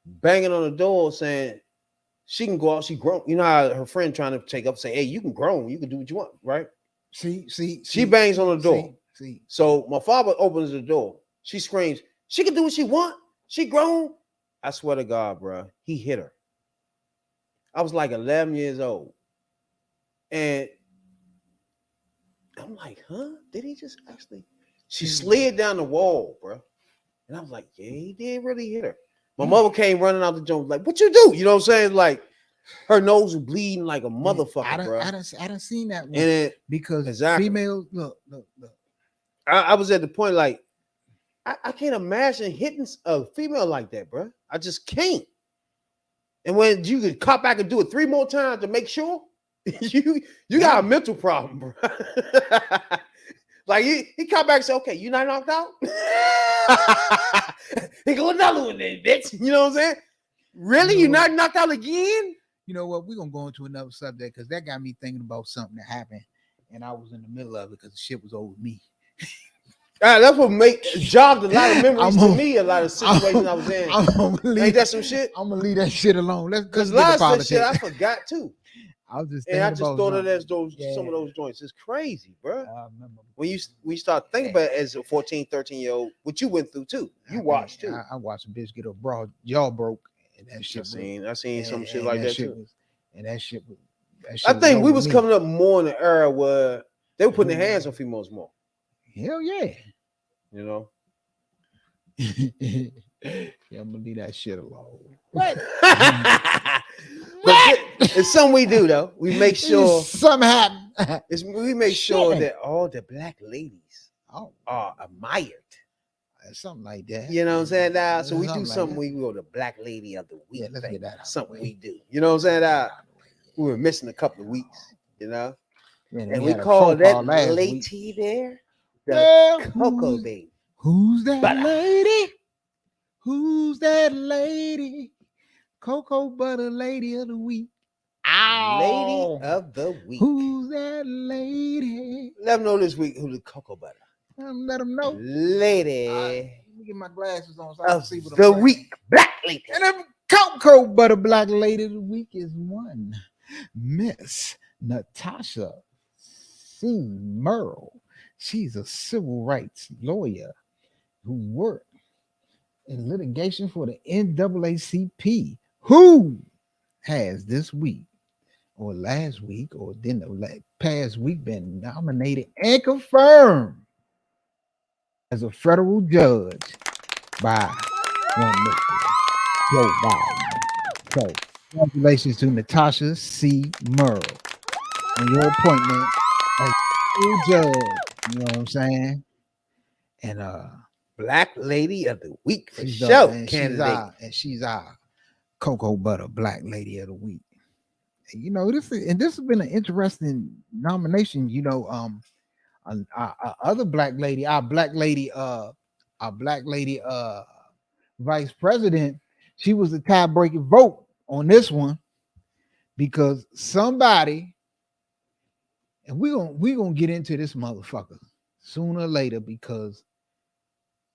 banging on the door saying she can go out, she grown. You know how her friend trying to take up, say, hey, you can grow, you can do what you want, right? She bangs on the door. See. So my father opens the door. She screams, she can do what she want. She grown. I swear to God, bro, he hit her. I was like 11 years old. And I'm like, huh? Did he just actually? She slid down the wall, bro. And I was like, yeah, he did really hit her. My mother came running out the joint, like, what you do? You know what I'm saying? Like, her nose was bleeding like a motherfucker, bro. I done seen that one. And because females, look. I was at the point, like, I can't imagine hitting a female like that, bro. I just can't. And when you could cop back and do it 3 more times to make sure, you got a mental problem, bro. Like he come back and say, okay, you not knocked out? He go another one then, bitch. You know what I'm saying? Really? You not knocked out again? You know what? We're gonna go into another subject because that got me thinking about something that happened, and I was in the middle of it because the shit was over me. That's what jogged a lot of memories to me, a lot of situations I was in. Ain't that some shit? I'm gonna leave that shit alone. Because a lot of shit I forgot too. I was just and I just thought of some of those joints. It's crazy, bro. I remember when we start thinking about it as a 14, 13-year-old, what you went through too. You watched too. I watched a bitch get a broad jaw broke, and that shit. I seen some shit like that too. That shit was. I think we was coming up more in the era where they were putting their hands on females more. Hell yeah. You know. Yeah, I'm gonna leave that shit alone. What? But it's something we do though. We make sure something happen. We make sure that all the black ladies are admired. Something like that. You know what I'm saying? Now, so we do something. We go to Black Lady of the Week. Yeah, let's get that out. Something we do. You know what I'm saying? We were missing a couple of weeks. You know, and we call that lady there the Cocoa Baby. Who's that lady? Who's that lady? Cocoa Butter Lady of the Week. Ow. Lady of the Week. Who's that lady? Let them know this week who the Cocoa Butter. Let them know. Lady. Let me get my glasses on so I can see what the week. Black Lady. And the Cocoa Butter Black Lady of the Week is one Miss Natasha C. Merle. She's a civil rights lawyer who worked in litigation for the NAACP, who has this week or last week or then the past week been nominated and confirmed as a federal judge by one Mr. Joe Biden. So congratulations to Natasha C. Merle on your appointment as federal judge. You know what I'm saying? and Black Lady of the Week for she's sure. she's our cocoa butter Black Lady of the Week. And, you know, this has been an interesting nomination. You know, our other Black Lady, our Black Lady Vice President, she was the tie-breaking vote on this one because somebody, and we gonna get into this motherfucker sooner or later because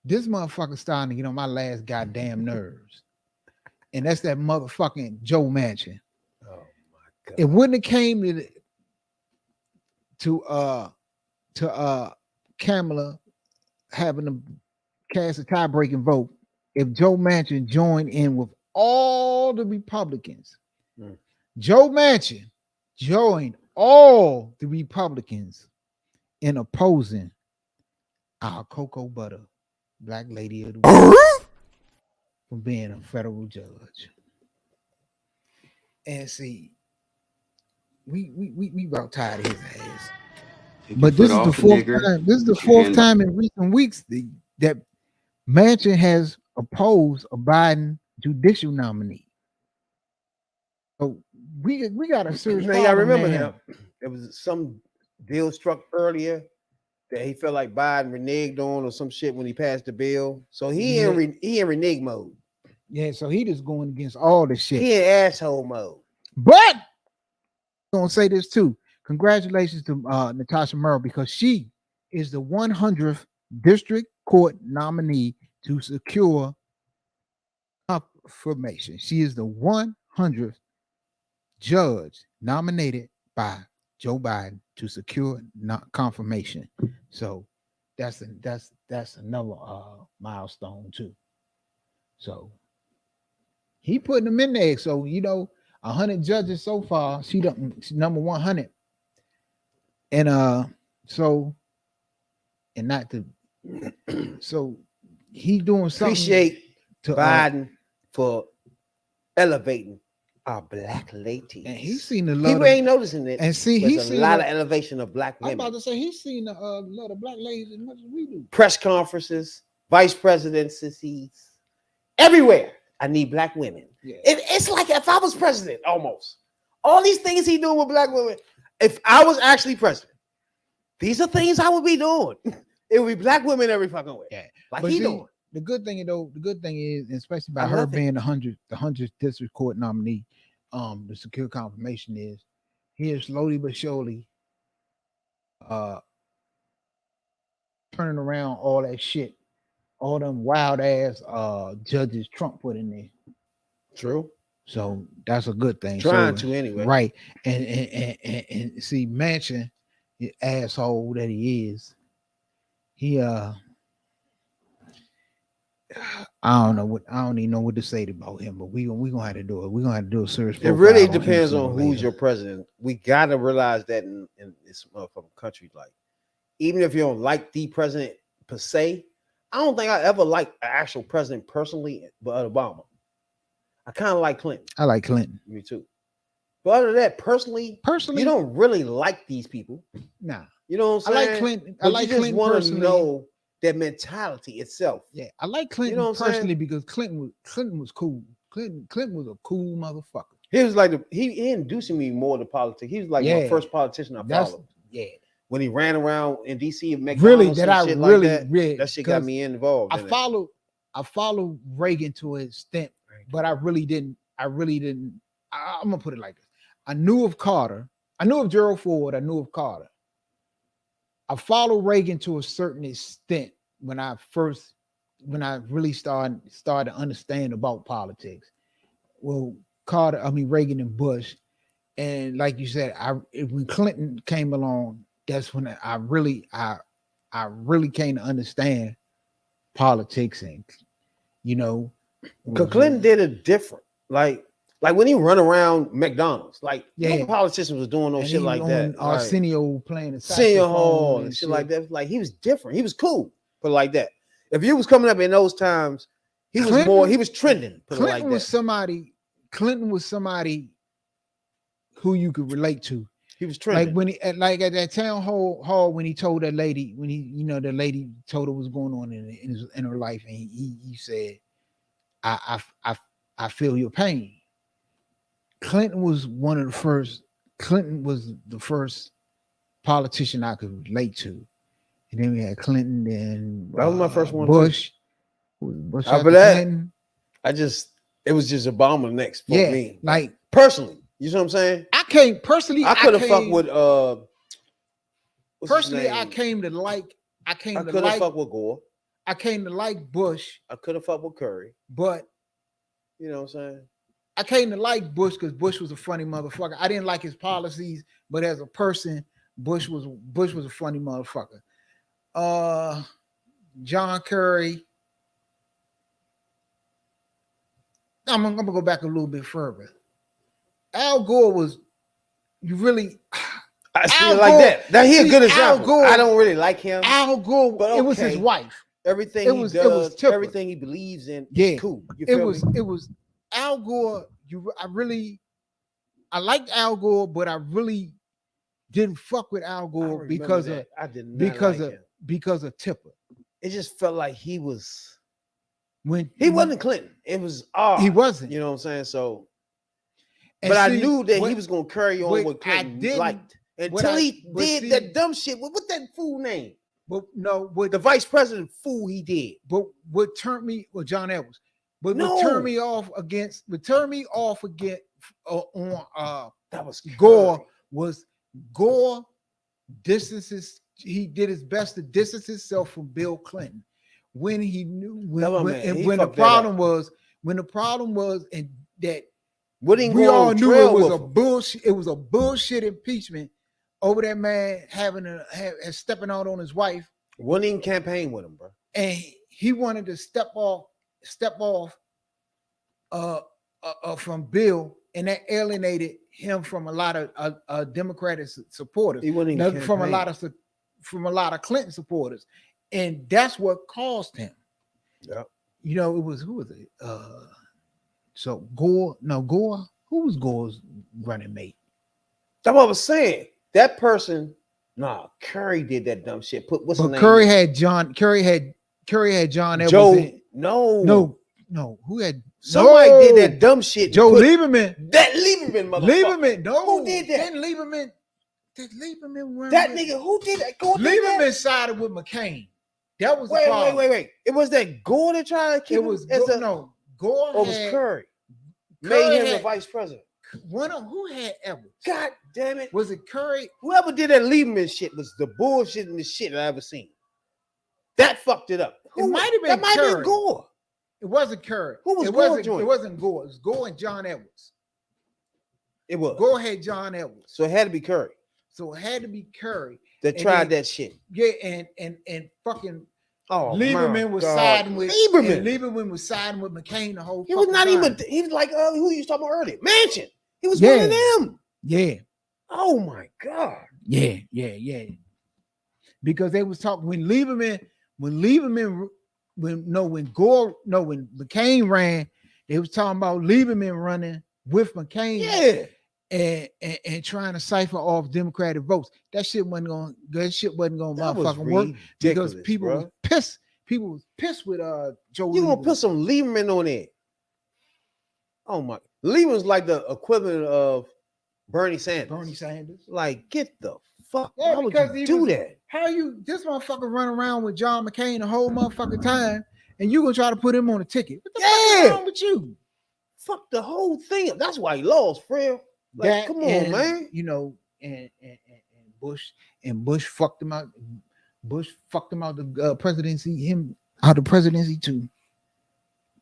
this motherfucker starting to get on my last goddamn nerves, and that's that motherfucking Joe Manchin. Oh my God! It wouldn't have came to Kamala having to cast a tie-breaking vote if Joe Manchin joined in with all the Republicans. Joe Manchin joined all the Republicans in opposing our cocoa butter Black Lady of the Week from being a federal judge. And see, we about tired of his ass. But this is the fourth time. This is the fourth time in recent weeks that Manchin has opposed a Biden judicial nominee. So we got a serious problem. I remember him. There was some deal struck earlier that he felt like Biden reneged on or some shit when he passed the bill. So he in renege mode. Yeah, so he just going against all the shit. He in asshole mode. But I'm gonna say this too. Congratulations to Natasha Murrow because she is the 100th district court nominee to secure confirmation. She is the 100th judge nominated by Joe Biden to secure confirmation. So that's another milestone too. So he putting them in there. So 100 judges so far. She's number 100. And so he's doing something. Appreciate to Biden for elevating our Black ladies. And he's seen a lot. People ain't noticing it. And see, he's seen a lot of elevation of Black women. I'm about to say he's seen a lot of Black ladies as much as we do. Press conferences, vice presidencies, everywhere. I need Black women. Yeah. It's like if I was president, almost. All these things he doing with Black women. If I was actually president, these are things I would be doing. It would be Black women every fucking way. Yeah, like he doing. The good thing is, especially by her being the 100th district court nominee, the secure confirmation is he is slowly but surely turning around all that shit, all them wild ass judges Trump put in there. True. So that's a good thing. Trying to anyway. Right. And see, Manchin, the asshole that he is, he I don't even know what to say about him, but we gonna have to do it. We're gonna have to do a serious. It really depends on who's your president. We gotta realize that in this motherfucking country, like, even if you don't like the president per se, I don't think I ever liked an actual president personally, but Obama. I kind of like Clinton. I like Clinton. Me too. But other than that, personally, you don't really like these people. Nah. You know what I'm saying? I like Clinton. But I like Clinton. Want to know their mentality itself. Yeah, I like Clinton personally because Clinton was cool. Clinton was a cool motherfucker. He was like he introduced me more to politics. He was like my first politician I followed. Yeah. When he ran around in DC and McDonald's that shit got me involved. I followed Reagan to his extent, but I really didn't. I'm gonna put it like this. I knew of Carter. I knew of Gerald Ford. I knew of Carter. I followed Reagan to a certain extent when I really started to understand about politics. Well, Reagan and Bush, and like you said, when Clinton came along, that's when I really came to understand politics, and because Clinton did it different, like when he run around McDonald's, no politician was doing no shit like that. Arsenio playing the Senior Hall and shit like that. Like, he was different. He was cool, but like that. If you was coming up in those times, he was trending. Clinton was somebody who you could relate to He was Like trending. when he at that town hall when he told that lady, when he the lady told her what's going on in her life, and he said, I feel your pain. Clinton was the first politician I could relate to. And then we had Clinton, then That was my first one, Bush. Bush After after that, Clinton. it was just Obama next for Yeah, me. like personally, you know what I'm saying? I came personally. I couldn't fuck with what's his personally. name? I came to couldn't fuck with Gore. I came to like Bush, I couldn't fuck with Curry. but You know what I'm saying? I came to like Bush because Bush was a funny motherfucker. I didn't like his policies, but as a person, Bush was a funny motherfucker. John Kerry. I'm gonna go back a little bit further. Al Gore was you really I see Al it like Gore- that. Now he a see, good Al example. Gore- I don't really like him. Al Gore, But it was his okay. wife. Everything It he was does, Tipper. everything he believes in, Yeah. is cool. You feel me? It was Al Gore. I liked Al Gore, but I really didn't fuck with Al I Gore remember because that. I did not because like of him. because of Tipper. It just felt like he was. When He wasn't Clinton. It was odd. He wasn't. You know what I'm saying? So, And but I see, knew that what- he was going to carry on what what I Clinton didn't- liked what until I- he but did see- that dumb shit. What's that fool name? But no, what The vice president fool he did. but what turned me John Edwards. But No. what turned me off against on That was Gore Curry. was Gore distances. He did his best to distance himself from Bill Clinton when he knew That's what I meant. He when the fucked that problem up. was and that Wouldn't we go all on knew trail it was with a him. bullshit. It was a bullshit impeachment over that man stepping out on his wife, Wouldn't even campaign with him, bro. and he wanted to step off from Bill, and that alienated him from a lot of Democratic supporters, He wouldn't even from campaign. a lot of Clinton supporters, and that's what caused him. Yeah. You know, it was who was it? So Gore. Who was Gore's running mate? That's what I was saying. That person, Curry did that dumb shit. What's his But name? Curry had John Edwards. Joe. No. Who had Somebody no, did that dumb shit. Joe Lieberman. That Lieberman motherfucker. Lieberman. No. Who did that? Didn't Lieberman? Did Lieberman run? That with- nigga, who did that? Gore did that? Lieberman sided with McCain. That was the Wait. problem. It was that Gore that tried to keep It was him as a, no. Gore or was had Curry? Curry Made him the had- vice president. one of who had Edwards. God damn it. Was it Curry? Whoever did that Lieberman shit was the bullshit and the shit I ever seen. That fucked it up. It might have been That might have Curry. been Gore. It wasn't Curry. Who was it Gore wasn't, joining? It wasn't Gore. It was Gore and John Edwards. It was. Gore had John Edwards. So it had to be Curry So it had to be Curry. that And tried then- that shit. Yeah, and fucking Oh, Lieberman my was God. siding with Lieberman. and Lieberman was siding with McCain the whole He was fucking not time. even. He was like who you was talking about earlier, Manchin. He was Yeah. one of them. Yeah. Oh my God. Yeah. Because they was talking when McCain ran, they was talking about Lieberman running with McCain Yeah. and trying to cipher off Democratic votes. That shit wasn't going That was motherfucking work because ridiculous, people bro. was pissed. People was pissed with Joe. You gonna Lieberman. put some Lieberman on there? Oh my! Lieberman's like the equivalent of Bernie Sanders. Bernie Sanders. Like, get the fuck. Yeah, Why would because you he do was- that? How this motherfucker run around with John McCain the whole motherfucking time, and you gonna try to put him on a ticket? What the fuck is Yeah. wrong with you? Fuck the whole thing. That's why he lost, for real. Like, That come on, and, man. You know, and Bush fucked him out. Bush fucked him out the presidency. Him out the presidency too.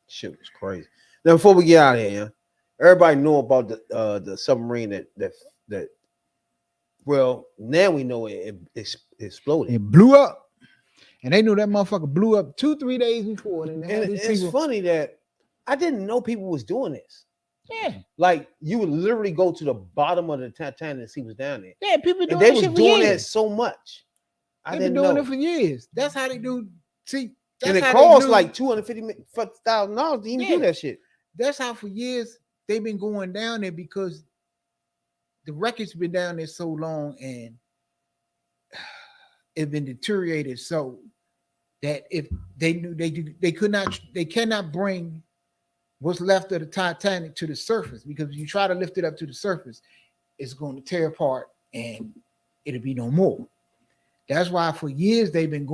Shit was crazy. Now, before we get out of here, everybody know about the submarine that. Well, now we know it exploded. It blew up, and they knew that motherfucker blew up 2-3 days before. And And it's funny that I didn't know people was doing this. yeah, Like, you would literally go to the bottom of the Titanic and see what's down there. yeah, people And doing they that was shit for doing that years. so much. I They've been didn't doing know. it for years. That's how they do. See, that's And it how costs they knew- like $250,000 to even Yeah. do that shit. That's how for years they've been going down there because the wreckage been down there so long and it's been deteriorated so that if they knew they cannot bring what's left of the Titanic to the surface, because if you try to lift it up to the surface, it's going to tear apart and it'll be no more. That's why for years they've been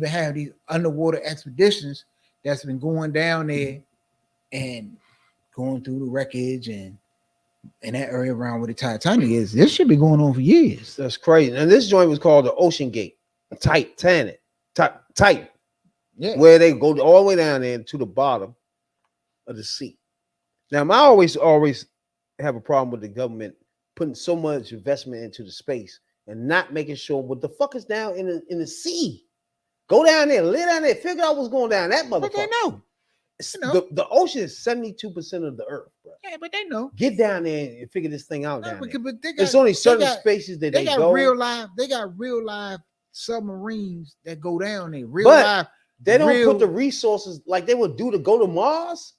having these underwater expeditions that's been going down there and going through the wreckage and that area around where the Titanic is. This should be going on for years. That's crazy. And this joint was called the Ocean Gate, Titanic, Titan. Yeah. Where they go all the way down there to the bottom of the sea. Now, I always have a problem with the government putting so much investment into the space and not making sure what the fuck is down in the sea. Go down there, lay down there, figure out what's going down that motherfucker. But they know. The ocean is 72% of the earth, bro. Yeah, but they know. Get down there and figure this thing out down there. But It's only certain spaces that they got go. They got real live submarines that go down there. They don't put the resources like they would do to go to Mars.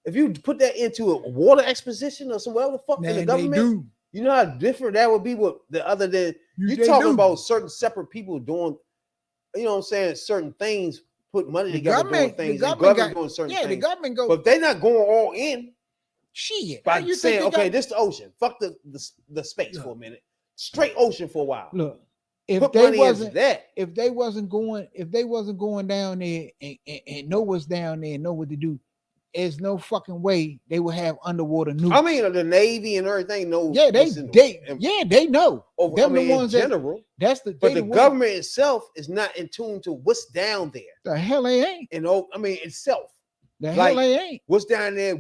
If you put that into a water exposition or somewhere the fuck in the government, you know how different that would be with the other than you're talking about certain separate people doing, you know what I'm saying, certain things, put money together doing things. The government doing certain things. The government goes, but they're not going all in. Shit. By saying, okay, this the ocean. Fuck the space for a minute. Straight ocean for a while. Look, if they wasn't going down there and know what's down there and know what to do, there's no fucking way they would have underwater nukes. I mean, the Navy and everything knows. Yeah, they know. Them the ones in general. But the government itself is not in tune to what's down there. The hell they ain't. And itself. The hell they ain't. What's down there?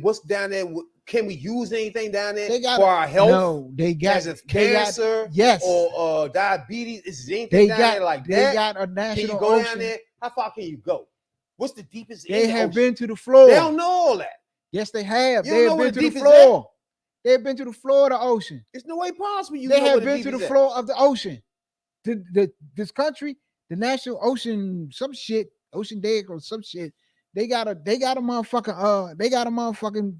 Can we use anything down there for our health? No, they got as if cancer, yes, or diabetes. Is anything down there like that? They got a national Can you go down there? How far can you go? What's the deepest? They have been to the floor. They don't know all that. Yes, they have. They have been to the floor. They have been to the floor of the ocean. There's no way possible. They have been to the floor of the ocean. This country, the National Ocean, some shit, Ocean Day or some shit. They got a motherfucking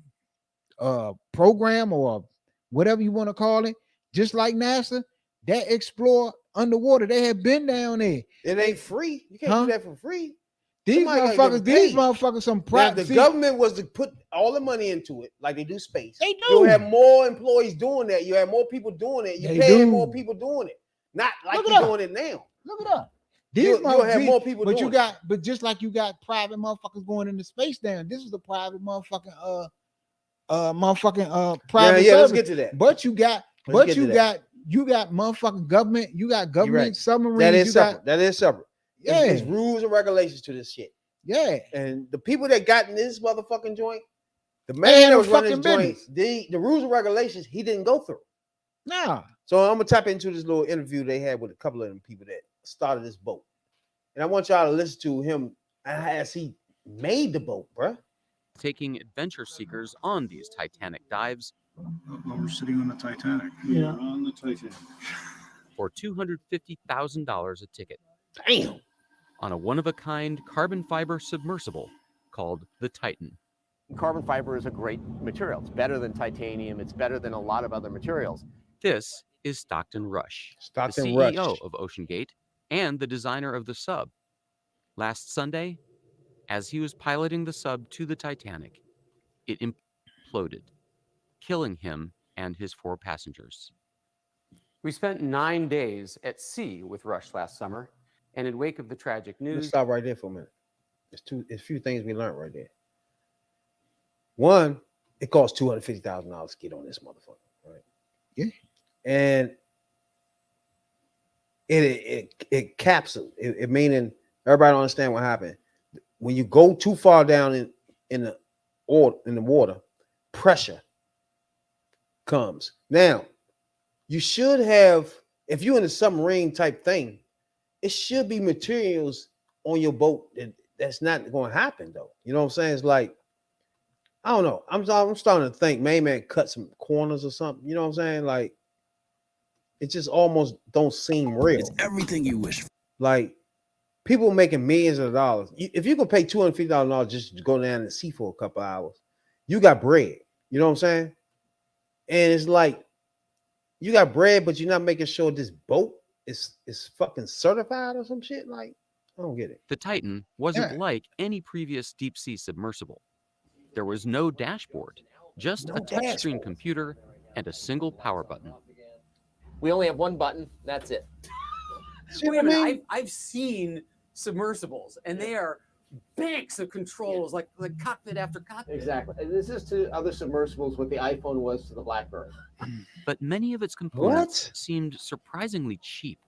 program or whatever you want to call it, just like NASA, that explore underwater. They have been down there. It ain't free. You can't do that for free. These motherfuckers, some private. The government was to put all the money into it, like they do space. They do. You have more employees doing that. You have more people doing it. You pay more people doing it. Not like you're doing it now. Look it up. You'll have more people doing it. But just like you got private motherfuckers going into space down, this is a private motherfucking private. Yeah, let's get to that. But you got motherfucking government. You got government submarines. That is separate. Yeah, there's rules and regulations to this shit. Yeah, and the people that got in this motherfucking joint, the man that was running this joint, the rules and regulations he didn't go through. Nah. So I'm gonna tap into this little interview they had with a couple of them people that started this boat, and I want y'all to listen to him as he made the boat, bruh. Taking adventure seekers on these Titanic dives. We're sitting on the Titanic. Yeah, on the Titanic. For $250,000 a ticket. Damn. On a one-of-a-kind carbon fiber submersible called the Titan. Carbon fiber is a great material. It's better than titanium. It's better than a lot of other materials. This is Stockton Rush, the CEO of OceanGate and the designer of the sub. Last Sunday, as he was piloting the sub to the Titanic, it imploded, killing him and his 4 passengers. We spent 9 days at sea with Rush last summer, and in wake of the tragic news... Let's stop right there for a minute. There's a few things we learned right there. One, it costs $250,000 to get on this motherfucker, right? Yeah. And it caps it, meaning everybody don't understand what happened. When you go too far down in the water, pressure comes. Now, you should have, if you're in a submarine type thing, it should be materials on your boat that's not going to happen though. You know what I'm saying? It's like, I don't know. I'm starting to think man cut some corners or something. You know what I'm saying? Like, it just almost don't seem real. It's everything you wish for. Like, people making millions of dollars. If you can pay $250,000 just to go down and sea for a couple hours, you got bread. You know what I'm saying? And it's like, you got bread, but you're not making sure this boat is fucking certified or some shit. Like, I don't get it. The Titan wasn't like any previous deep sea submersible. There was no dashboard, just a touchscreen computer and a single power button. We only have one button. That's it. Wait a minute. I've seen submersibles, and they are banks of controls, like cockpit after cockpit. Exactly. And this is to other submersibles what the iPhone was to the BlackBerry. But many of its components seemed surprisingly cheap.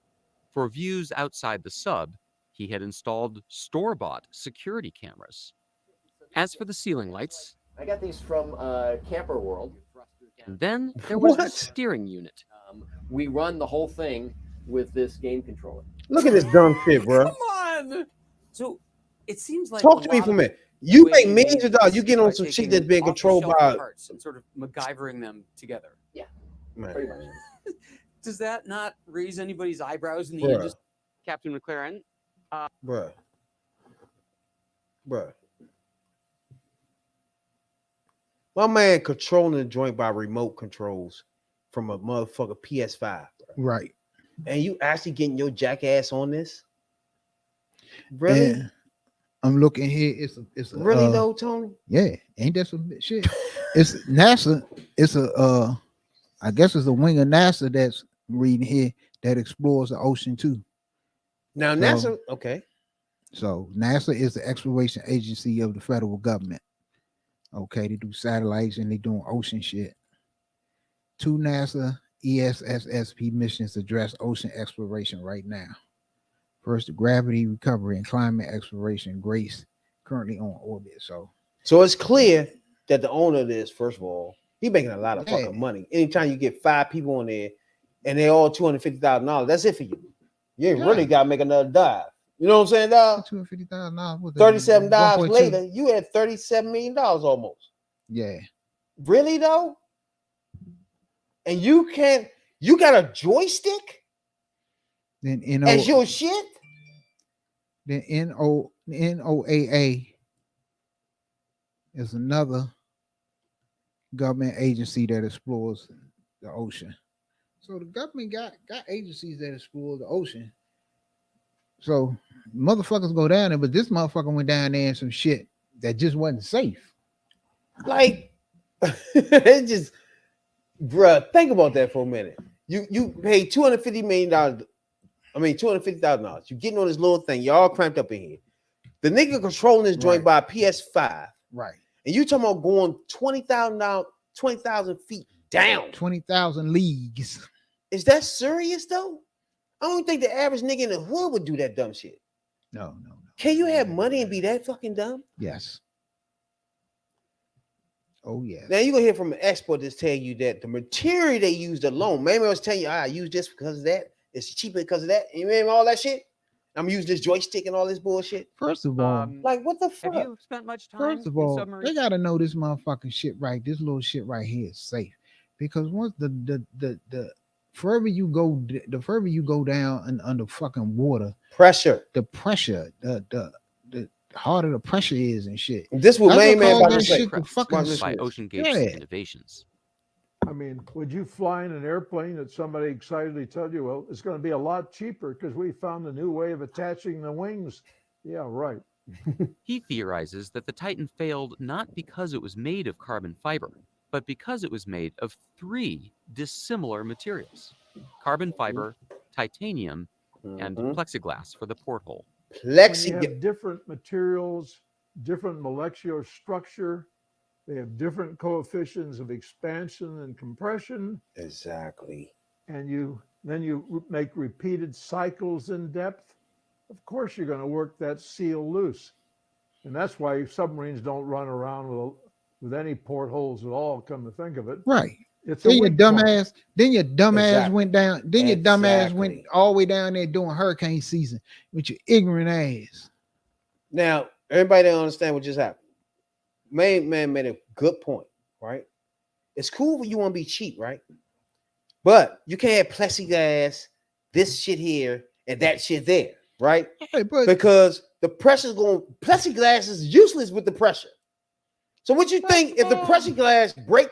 For views outside the sub, he had installed store-bought security cameras. As for the ceiling lights, I got these from Camper World. And then there was the steering unit. We run the whole thing with this game controller. Look at this dumb shit, bro. Come on. So it seems like Talk to me for a minute. You make millions of dollars. You get on some shit that's being controlled by parts and sort of MacGyvering them together. Yeah, pretty much. Does that not raise anybody's eyebrows in the Bruh. industry? Captain McLaren. Bruh. My man controlling the joint by remote controls from a motherfucker PS5. Right. And you actually getting your jackass on this? Really? And I'm looking here. It's a, really though, Tony? Yeah, ain't that some shit? It's NASA. It's a I guess it's a wing of NASA that's reading here that explores the ocean too. Now NASA, okay. So NASA is the exploration agency of the federal government. Okay, they do satellites and they doing ocean shit. 2 NASA ESSSP missions address ocean exploration right now. First, the gravity recovery and climate exploration, GRACE, currently on orbit. So it's clear that the owner of this, first of all, he making a lot of fucking money. Anytime you get 5 people on there and they all $250,000, that's it for you. You ain't really got to make another dive. You know what I'm saying, dog? $250,000. 37 dives later, you had $37 million almost. Yeah. Really though? And you got a joystick Then as your shit? Then NOAA is another government agency that explores the ocean. So the government got agencies that explore the ocean. So motherfuckers go down there, but this motherfucker went down there and some shit that just wasn't safe. Like, it just, bruh, think about that for a minute. You paid $250 million. I mean, $250,000. You getting on this little thing. Y'all cramped up in here. The nigga controlling this joint by a PS5. Right. And you talking about going 20,000 feet down. 20,000 leagues. Is that serious though? I don't think the average nigga in the hood would do that dumb shit. No. Can you have money and be that fucking dumb? Yes. Oh yeah. Now you're gonna hear from an expert that's telling you that the material they used alone, maybe I was telling you, I use this because of that, it's cheaper because of that. You remember all that shit? I'm using this joystick and all this bullshit. First of all, like what the fuck? Have you spent much time? First of all, they gotta know this motherfucking shit right. This little shit right here is safe. Because once the further you go, the further you go down and under fucking water, the pressure, the harder the pressure is and shit. This will main man by Ocean Gate's innovations. I mean, would you fly in an airplane that somebody excitedly tell you, well, it's going to be a lot cheaper because we found a new way of attaching the wings? Yeah, right. He theorizes that the Titan failed not because it was made of carbon fiber, but because it was made of 3 dissimilar materials: carbon fiber, titanium, and plexiglass for the porthole. When you have different materials, different molecular structure, they have different coefficients of expansion and compression. Exactly. And then you make repeated cycles in depth. Of course, you're going to work that seal loose. And that's why submarines don't run around with any portholes at all, come to think of it. Right. It's then your dumbass went down. Then your dumbass went all the way down there during hurricane season with your ignorant ass. Now, everybody don't understand what just happened. Man made a good point, right? It's cool when you want to be cheap, right? But you can't have plexiglass, this shit here, and that shit there, right? Hey, but because the pressure's going, plexiglass is useless with the pressure. So what you think if the plexiglass break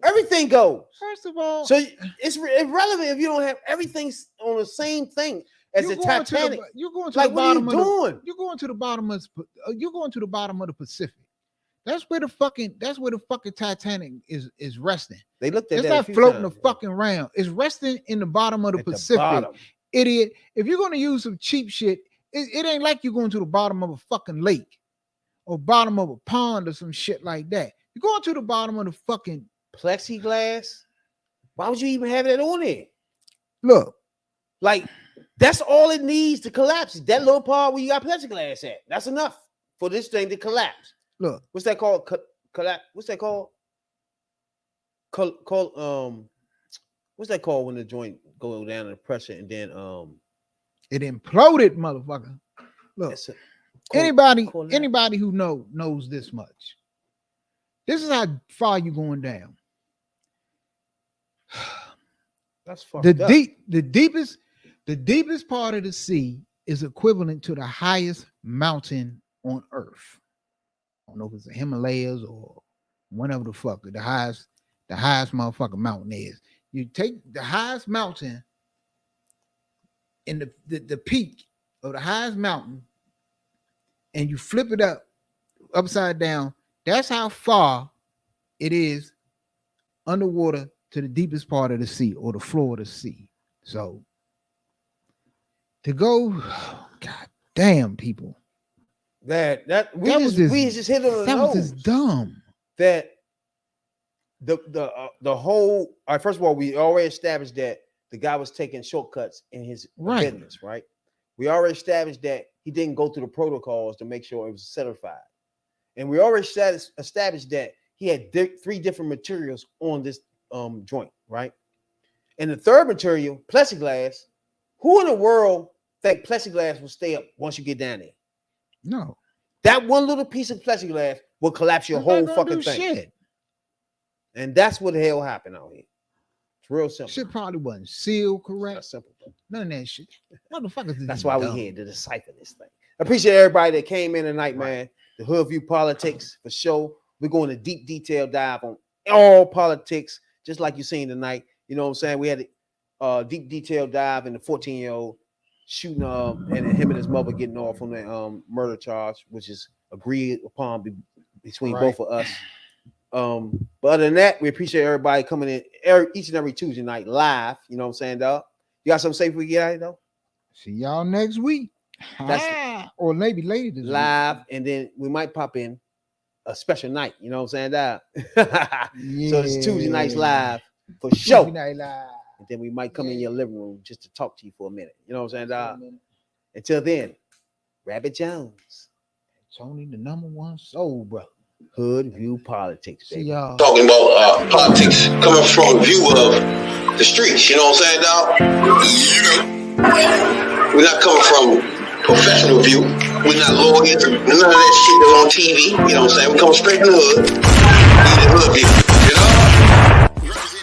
Everything goes. First of all, So it's irrelevant if you don't have everything on the same thing as the Titanic. You're going to like, the what are bottom you doing? You're going to the bottom of. You're going to the bottom of the Pacific. That's where the fucking Titanic is resting. They looked at it's that. It's not floating fucking around. It's resting in the bottom of the Pacific. Idiot. If you're going to use some cheap shit, it ain't like you're going to the bottom of a fucking lake or bottom of a pond or some shit like that. You're going to the bottom of the fucking plexiglass. Why would you even have that on there? Look, like that's all it needs to collapse. That little part where you got plexiglass at. That's enough for this thing to collapse. Look, what's that called? Collapse. What's that called? What's that called when the joint go down to pressure and then it imploded, motherfucker. Look, anybody who knows this much. This is how far you going down. That's fucked up. The deepest part of the sea is equivalent to the highest mountain on Earth. I don't know if it's the Himalayas or whatever the fuck the highest motherfucking mountain is. You take the highest mountain and the peak of the highest mountain and you flip it upside down. That's how far it is underwater to the deepest part of the sea or the floor of the sea. So to go, god damn, people. We just hit on the nose. That was just dumb. That the whole. All right, first of all, we already established that the guy was taking shortcuts in his business, right? We already established that he didn't go through the protocols to make sure it was certified, and we already established that he had 3 different materials on this joint, right? And the third material, plexiglass. Who in the world think plexiglass will stay up once you get down there? No. That one little piece of plexiglass will collapse your whole fucking thing. Shit. And that's what the hell happened out here. It's real simple. Shit probably wasn't sealed correct. That's simple. None of that shit. Motherfuckers. That's why we're here to decipher this thing. I appreciate everybody that came in tonight, man. The Hoodview Politics for sure. We're going to deep detail dive on all politics, just like you seen tonight. You know what I'm saying? We had a deep detail dive in the 14-year-old shooting and him and his mother getting off on the murder charge, which is agreed upon between both of us. But other than that, we appreciate everybody coming in each and every Tuesday night live. You know what I'm saying, dog? You got something safe we get out of though? See y'all next week. Or maybe later this live week. And then we might pop in a special night. You know what I'm saying, dog? So it's Tuesday nights live for sure. Tuesday night live. And then we might come in your living room just to talk to you for a minute. You know what I'm saying, dog? Until then, Rabbit Jones. Tony, the #1 soul brother. Hoodview Politics, baby. See y'all. Talking about politics coming from a view of the streets, you know what I'm saying, dog? We're not coming from professional view. We're not lawyers, none of that shit that's on TV, you know what I'm saying? We come straight from the hood. We the hood view.